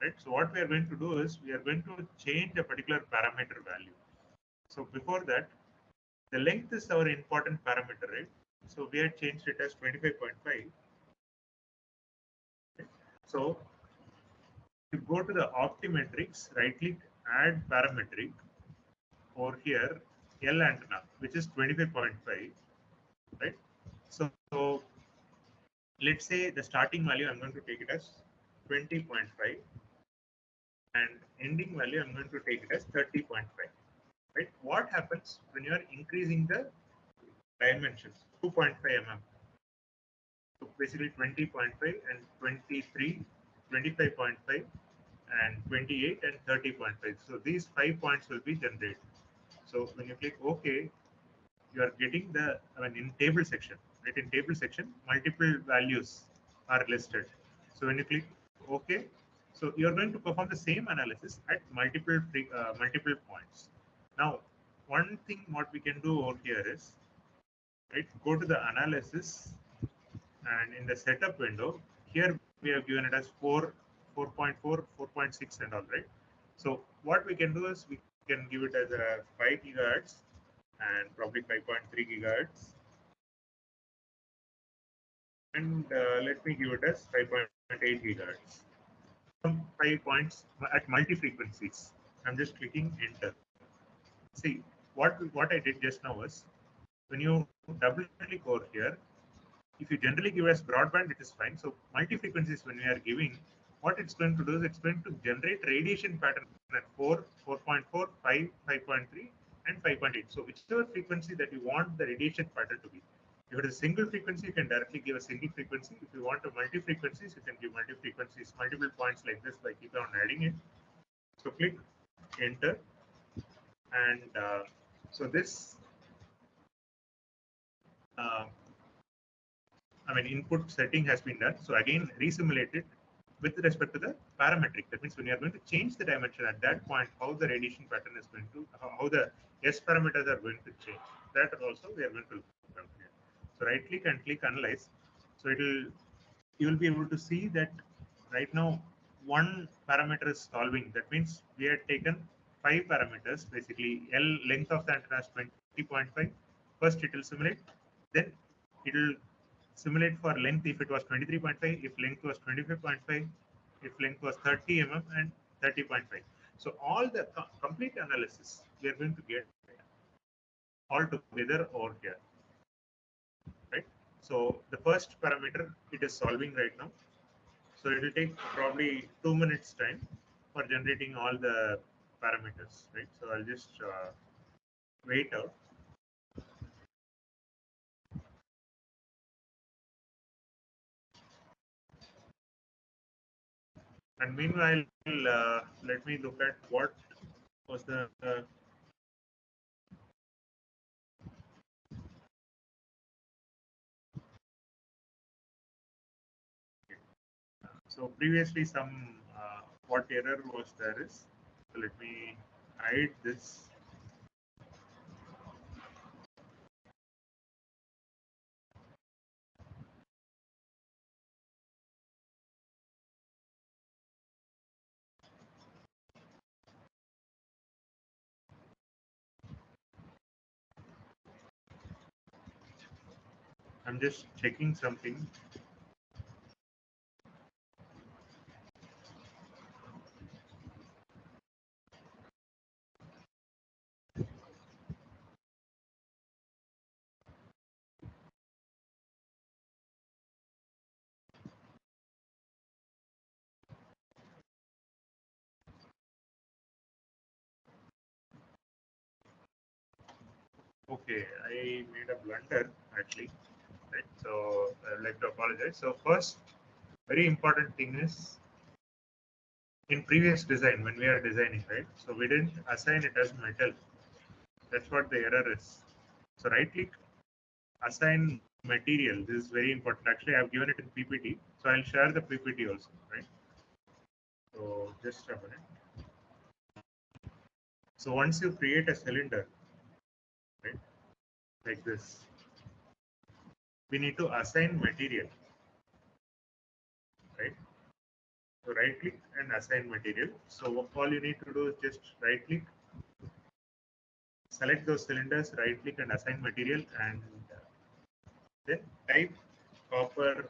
Speaker 1: right? So what we are going to do is we are going to change a particular parameter value. So before that, the length is our important parameter, right? So we had changed it as 25.5. Okay. So to go to the optimetrics, right click, add parametric. Over here, L antenna, which is 25.5, right? So let's say the starting value, I'm going to take it as 20.5 and ending value, I'm going to take it as 30.5, right? What happens when you are increasing the dimensions? 2.5 mm. So basically 20.5 and 23, 25.5 and 28 and 30.5. So these 5 points will be generated. So when you click OK, you are getting the, I mean, in table section, right? In table section, multiple values are listed. So when you click OK, so you are going to perform the same analysis at multiple points. Now, one thing what we can do over here is, right, go to the analysis and in the setup window, here we have given it as 4, 4.4, 4.6 and all, right? So what we can do is we can give it as a 5 gigahertz and probably 5.3 gigahertz. And let me give it as 5.8 gigahertz. Some 5 points at multi frequencies. I'm just clicking enter. See, what I did just now was, when you double click over here, if you generally give as broadband, it is fine. So multi frequencies, when we are giving, what it's going to do is it's going to generate radiation pattern at 4, 4.4, 5, 5.3, and 5.8. So whichever frequency that you want the radiation pattern to be. If it is a single frequency, you can directly give a single frequency. If you want a multi frequencies, you can give multi frequencies, multiple points like this by keep on adding it. So click enter, and so this I mean, input setting has been done. So again, resimulate it with respect to the parametric. That means when you are going to change the dimension at that point, how the radiation pattern is going to, how the S parameters are going to change. That also we are going to look at here. So right click and click analyze. So you will be able to see that right now one parameter is solving. That means we had taken 5 parameters, basically L length of the antenna is 20.5, First it will simulate, then it will simulate for length if it was 23.5, if length was 25.5, if length was 30 mm and 30.5. So all the complete analysis we are going to get all together over here, right? So the first parameter it is solving right now. So it will take probably 2 minutes time for generating all the parameters, right? So I'll just wait out. And meanwhile, let me look at what was the so previously some what error was there is. So let me hide this. I'm just checking something. Okay, I made a blunder actually, right? So I'd like to apologize. So first, very important thing is in previous design when we are designing, right? So we didn't assign it as metal. That's what the error is. So right click, assign material. This is very important. Actually, I've given it in PPT. So I'll share the PPT also, right? So just a minute. So once you create a cylinder, right, like this, we need to assign material, right? So right click and assign material. So all you need to do is just right click, select those cylinders, right click and assign material, and then type copper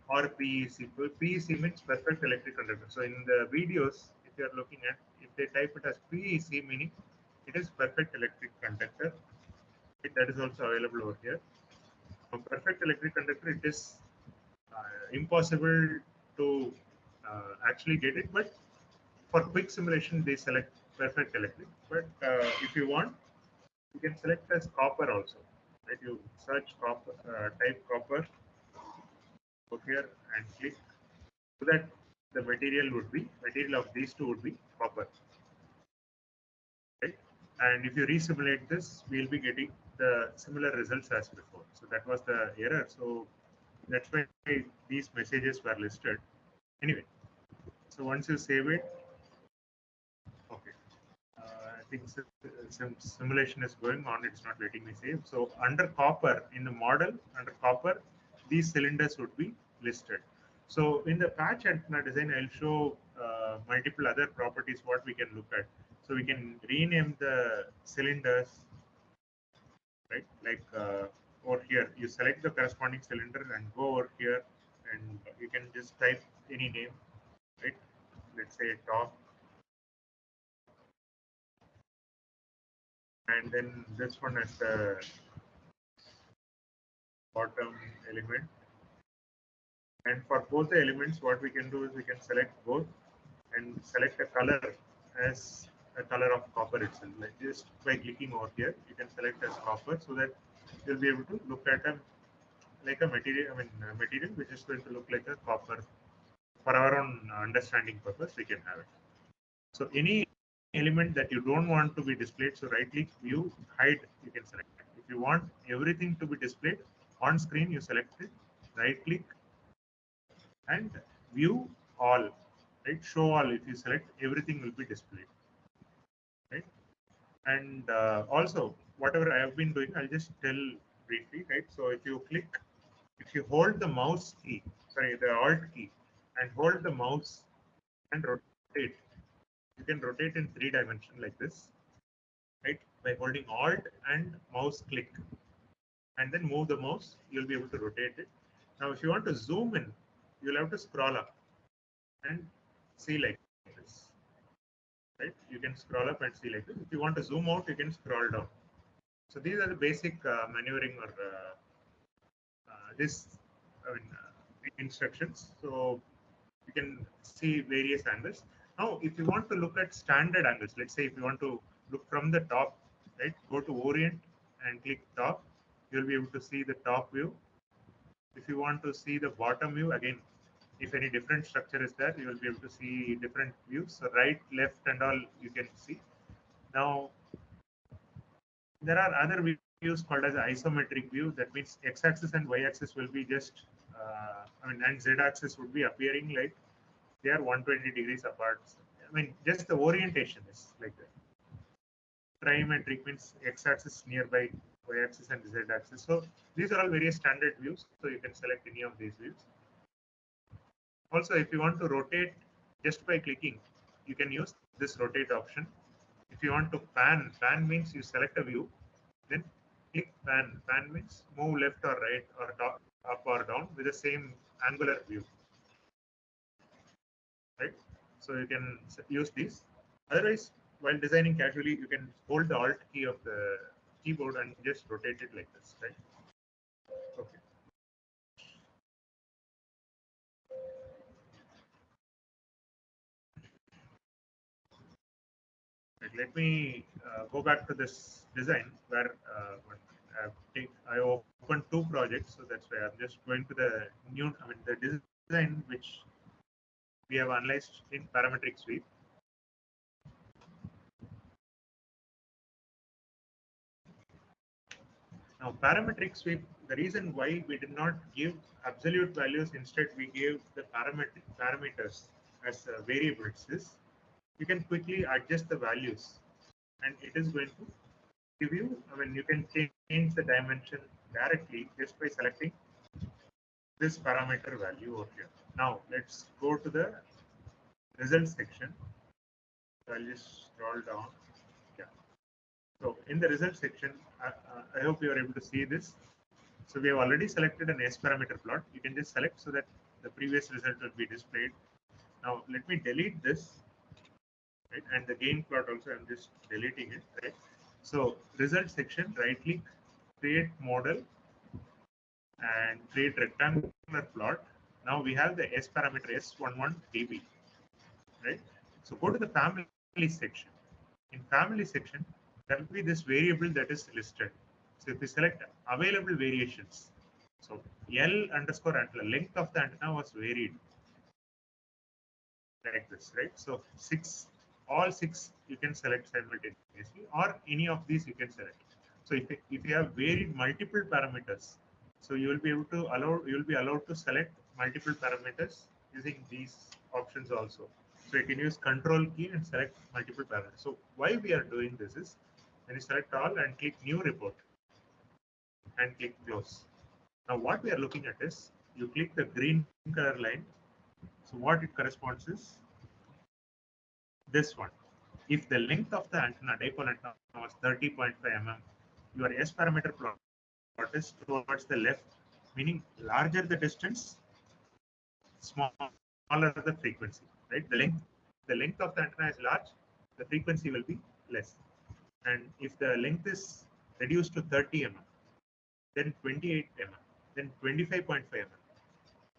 Speaker 1: or PEC. PEC means perfect electric conductor. So in the videos, if you are looking at, if they type it as PEC, meaning it is perfect electric conductor. That is also available over here. For perfect electric conductor, it is impossible to actually get it, but for quick simulation, they select perfect electric. But if you want, you can select as copper also. Right? You search copper, type copper over here and click, so that the material of these two would be copper. Right? And if you resimulate this, we'll be getting the similar results as before. So that was the error. So that's why these messages were listed. Anyway, so once you save it, okay. I think some simulation is going on. It's not letting me save. So under copper, in the model, under copper, these cylinders would be listed. So in the patch antenna design, I'll show multiple other properties what we can look at. So we can rename the cylinders, right? Like over here, you select the corresponding cylinder and go over here, and you can just type any name, right? Let's say top. And then this one as the bottom element. And for both the elements, what we can do is we can select both and select a color as a color of copper itself. Like just by clicking over here, you can select as copper, so that you'll be able to look at a like a material. Material which is going to look like a copper. For our own understanding purpose, we can have it. So any element that you don't want to be displayed, so right click, view, hide, you can select. If you want everything to be displayed on screen, you select it, right click and view all, right? Show all. If you select, everything will be displayed, right? And also, whatever I have been doing, I'll just tell briefly, right? So if you click, if you hold the mouse key, sorry, the Alt key, and hold the mouse and rotate, you can rotate in 3 dimensions like this, right? By holding Alt and mouse click. and then move the mouse, you'll be able to rotate it. Now, if you want to zoom in, you'll have to scroll up and see like this, right? You can scroll up and see like this. If you want to zoom out, you can scroll down. So these are the basic maneuvering or instructions. So you can see various angles. Now, if you want to look at standard angles, let's say if you want to look from the top, right, go to Orient and click top, you'll be able to see the top view. If you want to see the bottom view, again, if any different structure is there, you will be able to see different views. So right, left, and all you can see. Now, there are other views called as isometric view. That means x-axis and y-axis will be just, and z-axis would be appearing like they are 120 degrees apart. I mean, just the orientation is like that. Trimetric means x-axis nearby y-axis and z-axis. So these are all various standard views. So you can select any of these views. Also, if you want to rotate just by clicking, you can use this rotate option. If you want to pan, pan means you select a view, then click pan. Pan means move left or right or top, up or down with the same angular view. Right? So you can use these. Otherwise, while designing casually, you can hold the Alt key of the keyboard and just rotate it like this, right? Okay. Right, let me go back to this design where I opened two projects, so that's why I'm just going to the new, the design which we have analyzed in parametric sweep. Now, parametric sweep, the reason why we did not give absolute values, instead we gave the parameters as variables is you can quickly adjust the values and it is going to give you, you can change the dimension directly just by selecting this parameter value over here. Now, let's go to the results section. So I'll just scroll down. Yeah. So in the results section, I hope you are able to see this. So we have already selected an S parameter plot. You can just select so that the previous result will be displayed. Now let me delete this, right? And the gain plot also, I'm just deleting it, right? So result section, right click, create model, and create rectangular plot. Now we have the S parameter S11 dB, right? So go to the family section. In family section, there will be this variable that is listed. So if we select available variations, so L underscore antenna, length of the antenna was varied like this, right? So all six you can select simultaneously, or any of these you can select. So if you have varied multiple parameters, so you will be allowed to select multiple parameters using these options also. So you can use control key and select multiple parameters. So why we are doing this is when you select all and click new report and click close. Now what we are looking at is you click the green color line. So what it corresponds is this one. If the length of the antenna, dipole antenna, was 30.5 mm, your S parameter plot is towards the left, meaning larger the distance, smaller the frequency, right? The length of the antenna is large, the frequency will be less. And if the length is reduced to 30 mm, then 28 mm, then 25.5 mm,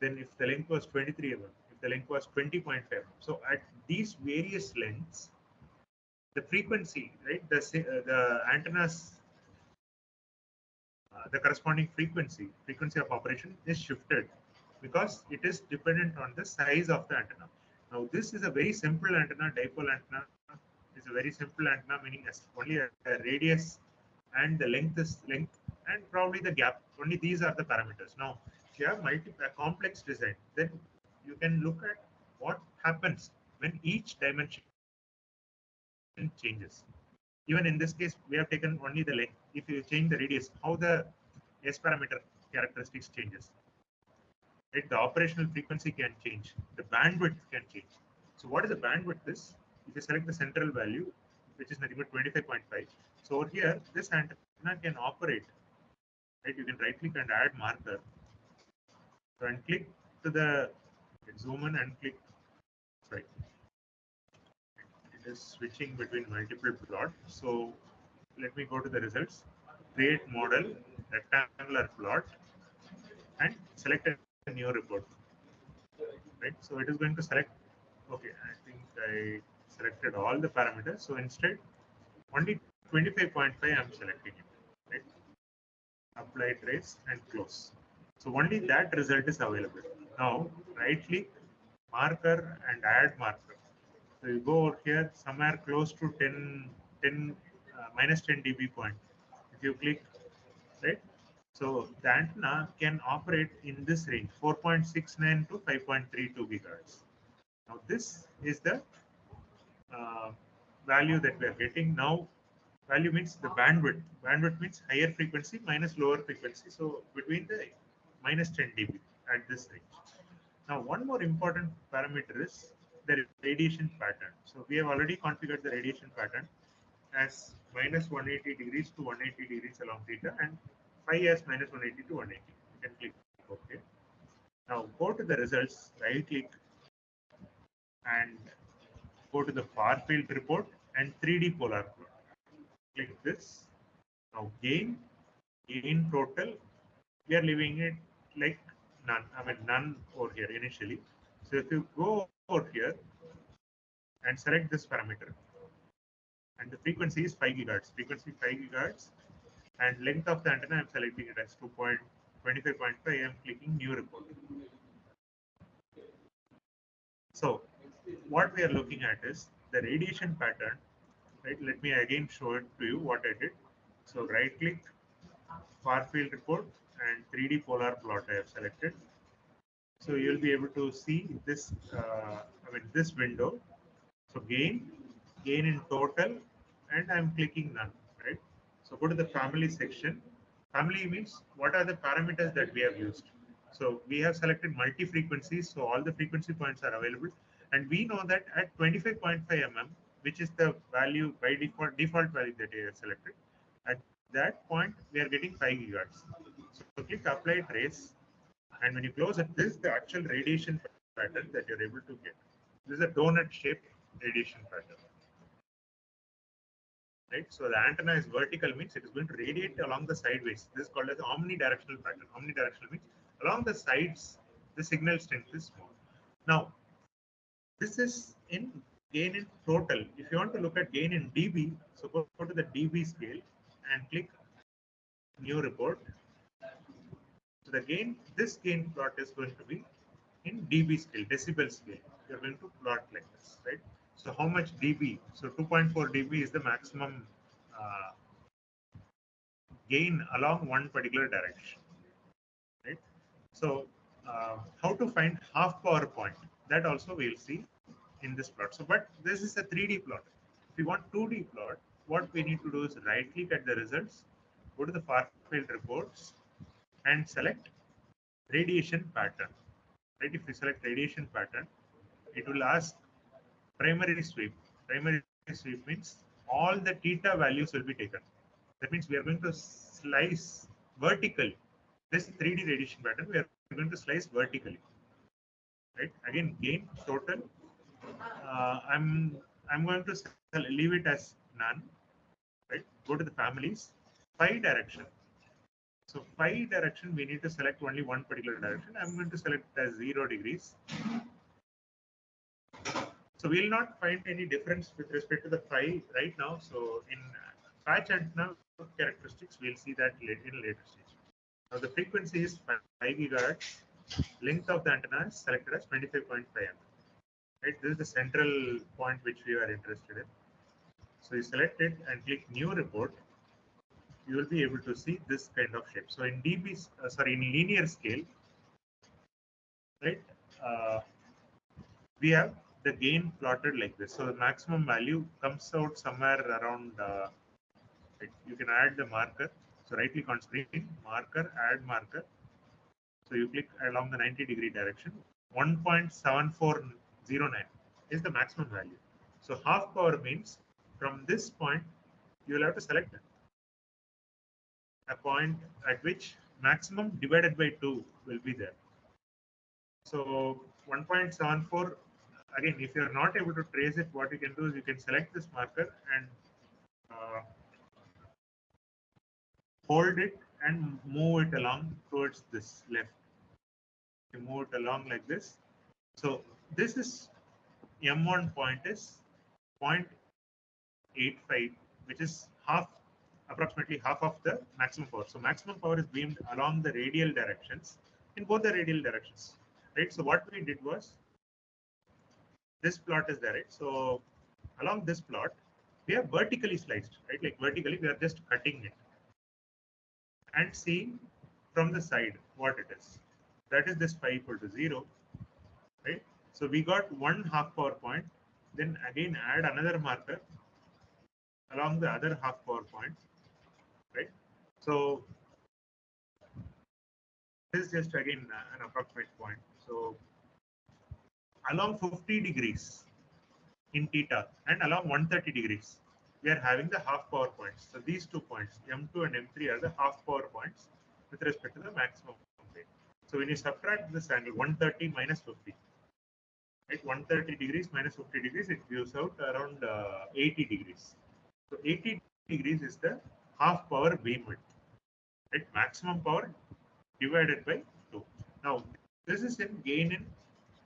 Speaker 1: then if the length was 23 mm, if the length was 20.5 mm. So at these various lengths, the frequency, right, the antennas, the corresponding frequency of operation is shifted because it is dependent on the size of the antenna. Now, this is a very simple antenna. Dipole antenna is a very simple antenna, meaning only a radius and the length is length and probably the gap. Only these are the parameters. Now, if you have a complex design, then you can look at what happens when each dimension changes. Even in this case, we have taken only the length. If you change the radius, how the S parameter characteristics changes. Right? The operational frequency can change. The bandwidth can change. So what is the bandwidth is? If you select the central value, which is nothing but 25.5. So over here, this antenna can operate right? You can right click and add marker. So and click to the zoom in and click. Sorry, it is switching between multiple plot. So let me go to the results. Create model, rectangular plot, and select a new report. Right. So it is going to select. Okay, I think I selected all the parameters. So instead, only 25.5 I'm selecting it. Right. Apply trace and close. So only that result is available. Now right click, marker and add marker. So you go over here somewhere close to 10 minus 10 dB point. If you click, right, so the antenna can operate in this range 4.69 to 5.32 gigahertz. Now this is the uh, value that we are getting. Now value means the bandwidth. Bandwidth means higher frequency minus lower frequency. So between the minus 10 dB at this range. Now one more important parameter is the radiation pattern. So we have already configured the radiation pattern as minus 180 degrees to 180 degrees along theta and phi as minus 180 to 180. You can click OK. Now go to the results, right click and go to the far field report and 3D polar plot. Click this. Now gain total, we are leaving it like none. I mean none over here initially. So if you go over here and select this parameter, and the frequency is 5 gigahertz. Frequency 5 gigahertz, and length of the antenna I'm selecting it as 2.25.5. I'm clicking new report. So what we are looking at is the radiation pattern. Right? Let me again show it to you what I did. So right click, far field report, and 3D polar plot I have selected. So you'll be able to see this. This window. So gain in total, and I'm clicking none. Right. So go to the family section. Family means what are the parameters that we have used. So we have selected multi frequencies. So all the frequency points are available, and we know that at 25.5 mm, which is the value by default value that we have selected, at that point we are getting 5 gigahertz. So click apply trace, and when you close it, this is the actual radiation pattern that you're able to get. This is a donut shaped radiation pattern. Right? So the antenna is vertical, means it is going to radiate along the sideways. This is called as omnidirectional pattern. Omnidirectional means along the sides, the signal strength is small. Now, this is in gain in total. If you want to look at gain in dB, so go to the dB scale and click new report. So the gain, this gain plot is going to be in dB scale, decibel scale. You're going to plot like this, right? So how much dB? So 2.4 dB is the maximum gain along one particular direction, right? So how to find half power point? That also we'll see in this plot. So, but this is a 3D plot. If you want 2D plot, what we need to do is right click at the results, go to the far field reports, and select radiation pattern. Right? If you select radiation pattern, it will ask primary sweep. Primary sweep means all the theta values will be taken. That means we are going to slice vertically. This 3D radiation pattern, we are going to slice vertically. Right? Again, gain total. I'm going to leave it as none. Right? Go to the families. Phi direction. So phi direction, we need to select only one particular direction. I'm going to select as 0 degrees. So we'll not find any difference with respect to the phi right now. So in patch antenna characteristics, we'll see that in later stage. Now the frequency is 5 gigahertz. Length of the antenna is selected as 25.5 mm. Right, this is the central point which we are interested in. So you select it and click new report. You will be able to see this kind of shape. So in dB, in linear scale, right, we have the gain plotted like this. So the maximum value comes out somewhere around. You can add the marker. So right click on screen, marker, add marker. So you click along the 90-degree direction. 1.7409 is the maximum value. So half power means from this point you will have to select a point at which maximum divided by 2 will be there. So 1.74, again, if you are not able to trace it, what you can do is you can select this marker and hold it and move it along towards this left. You move it along like this. So this is M1 point is 0.85, which is approximately half of the maximum power. So maximum power is beamed along the radial directions, in both the radial directions, right? So what we did was, this plot is there, right? So along this plot, we have vertically sliced, right? Like vertically, we are just cutting it and seeing from the side what it is. That is this phi equal to 0, right? So we got 1/2 power point, then again add another marker along the other half power point, right? So this is just again an approximate point. So along 50 degrees in theta and along 130 degrees, we are having the half power points. So these 2 points, M2 and M3, are the half power points with respect to the maximum rate. So when you subtract this angle, 130 minus 50, right? 130 degrees minus 50 degrees, it gives out around 80 degrees. So 80 degrees is the half power beam width, right? Maximum power divided by 2. Now, this is in gain in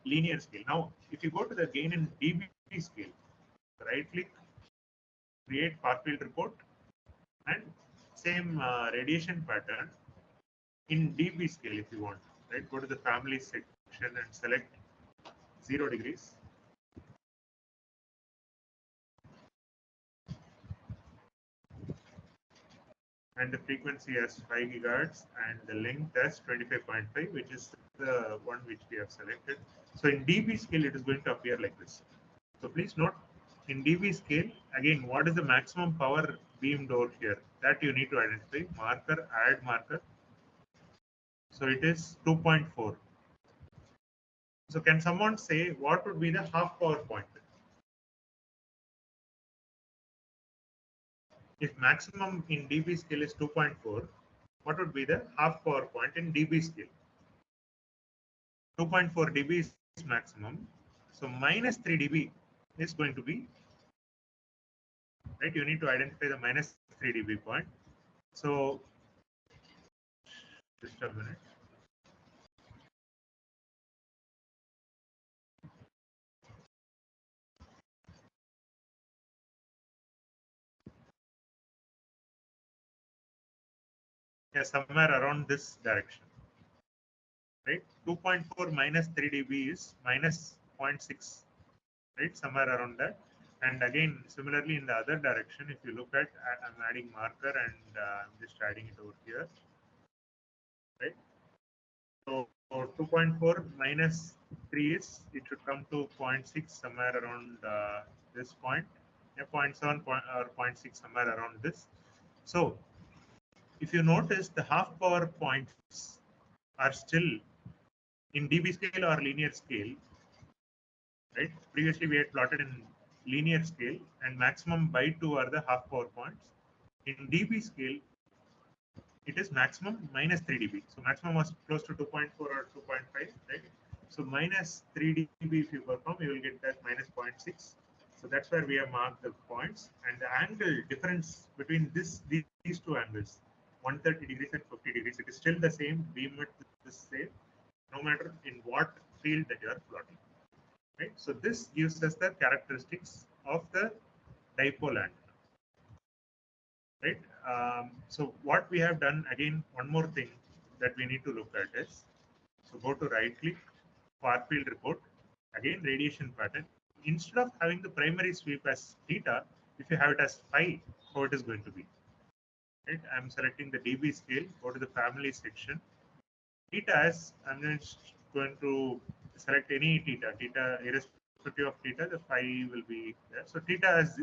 Speaker 1: linear scale. Now, if you go to the gain in dB scale, right click, create far field report, and same radiation pattern in dB scale if you want, right? Go to the family section and select 0 degrees. And the frequency as 5 gigahertz and the length as 25.5, which is the one which we have selected. So in dB scale, it is going to appear like this. So please note, in dB scale, again, what is the maximum power beamed over here? That you need to identify. Marker, add marker. So it is 2.4. So can someone say what would be the half power point? If maximum in dB scale is 2.4, what would be the half power point in dB scale? 2.4 dB is maximum. So minus 3 dB is going to be, right? You need to identify the minus 3 dB point. So just a minute. Yeah, somewhere around this direction, right? 2.4 minus 3 dB is minus 0.6, right? Somewhere around that. And again, similarly in the other direction, if you look at, I'm adding marker and I'm just adding it over here, right? So 2.4 minus 3 is, it should come to 0.6 somewhere around this point, yeah, 0.7 or 0.6 somewhere around this. So if you notice, the half power points are still in dB scale or linear scale, right? Previously we had plotted in linear scale, and maximum by 2 are the half power points. In dB scale, it is maximum minus 3 dB. So maximum was close to 2.4 or 2.5, right? So minus 3 dB if you perform, you will get that minus 0.6. So that's where we have marked the points, and the angle difference between these two angles, 130 degrees and 50 degrees, it is still the same. Beam width is the same, no matter in what field that you are plotting, right? So this gives us the characteristics of the dipole antenna, right? So what we have done, again, one more thing that we need to look at is, so go to right click, far field report, again radiation pattern. Instead of having the primary sweep as theta, if you have it as phi, how it is going to be, right? I'm selecting the dB scale, go to the family section. Theta as, I'm just going to select any theta irrespective of theta, the phi will be there. So theta as,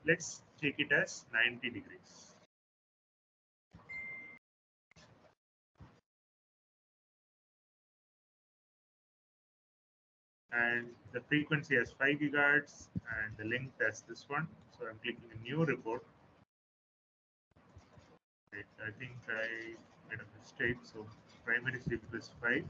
Speaker 1: let's take it as 90 degrees. And the frequency as 5 gigahertz and the length as this one. So I'm clicking a new report. Right. I think I made a mistake. So primary strip is 5.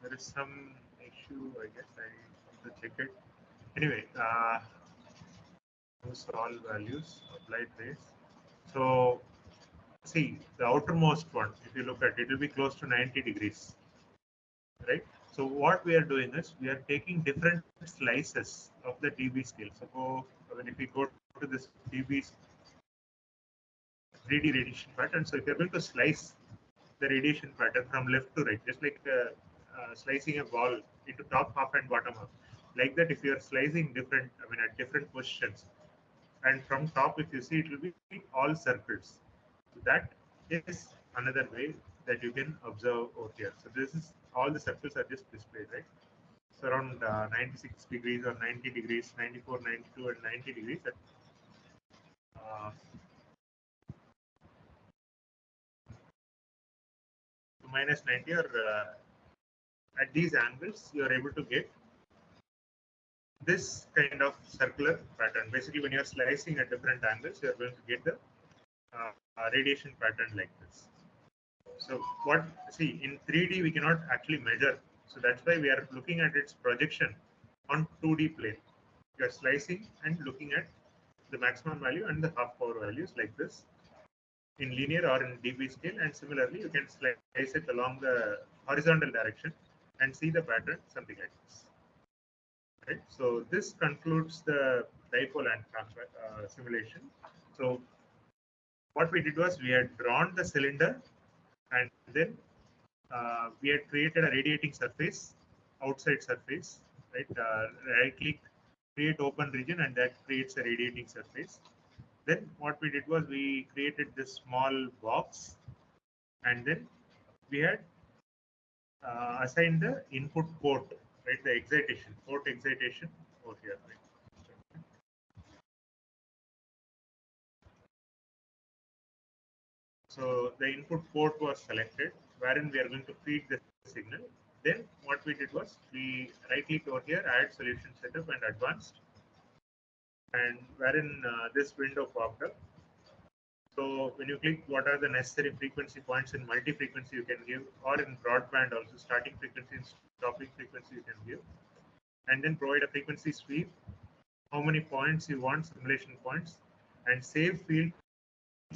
Speaker 1: There is some issue, I guess. I have to check it. Anyway, use all values, apply trace. So see the outermost one, if you look at it, will be close to 90 degrees, right? So what we are doing is we are taking different slices of the dB scale. So if we go to this dB 3D radiation pattern, so if you're going to slice the radiation pattern from left to right, just like slicing a ball into top half and bottom half, like that, if you are slicing different, at different positions, and from top, if you see, it will be all circles. So that is another way that you can observe over here. So this is all the circles are just displayed, right? So around 96 degrees or 90 degrees, 94, 92, and 90 degrees. Uh, minus 90 or at these angles, you are able to get this kind of circular pattern. Basically, when you are slicing at different angles, you are going to get the radiation pattern like this. So what, see, in 3D, we cannot actually measure. So that's why we are looking at its projection on 2D plane. You are slicing and looking at the maximum value and the half power values like this in linear or in dB scale. And similarly, you can slice it along the horizontal direction and see the pattern something like this. Right. So this concludes the dipole and simulation. So what we did was we had drawn the cylinder, and then we had created a radiating surface, outside surface, right? Right click, create open region, and that creates a radiating surface. Then what we did was we created this small box, and then we had assigned the input port, right? The excitation, port excitation over here, right? So the input port was selected, wherein we are going to feed the signal. Then what we did was we right click over here, add solution setup and advanced, and wherein this window popped up. So when you click what are the necessary frequency points in multi-frequency you can give, or in broadband also starting frequency and stopping frequency you can give, and then provide a frequency sweep, how many points you want, simulation points, and save field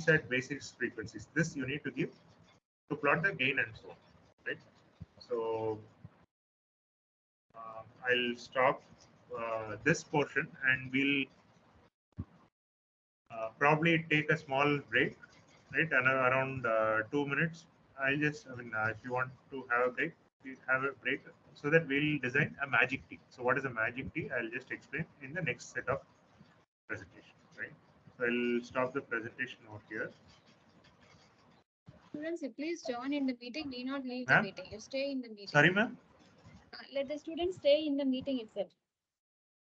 Speaker 1: at basic frequencies. This you need to give to plot the gain and so on, right? So I'll stop this portion and we'll probably take a small break, right? And around 2 minutes. If you want to have a break, we have a break so that we'll design a magic T. So what is a magic T? I'll just explain in the next set of presentation, right? So I'll stop the presentation over here.
Speaker 2: Students, please join in the meeting. Do not leave the meeting. You stay in the meeting.
Speaker 1: Sorry, ma'am.
Speaker 2: Let the students stay in the meeting itself.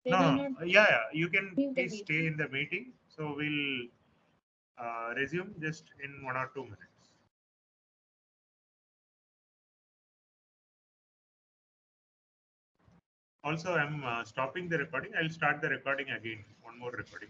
Speaker 1: No, yeah, you can please stay in the meeting. So we'll resume just in 1 or 2 minutes. Also, I'm stopping the recording. I'll start the recording again. One more recording.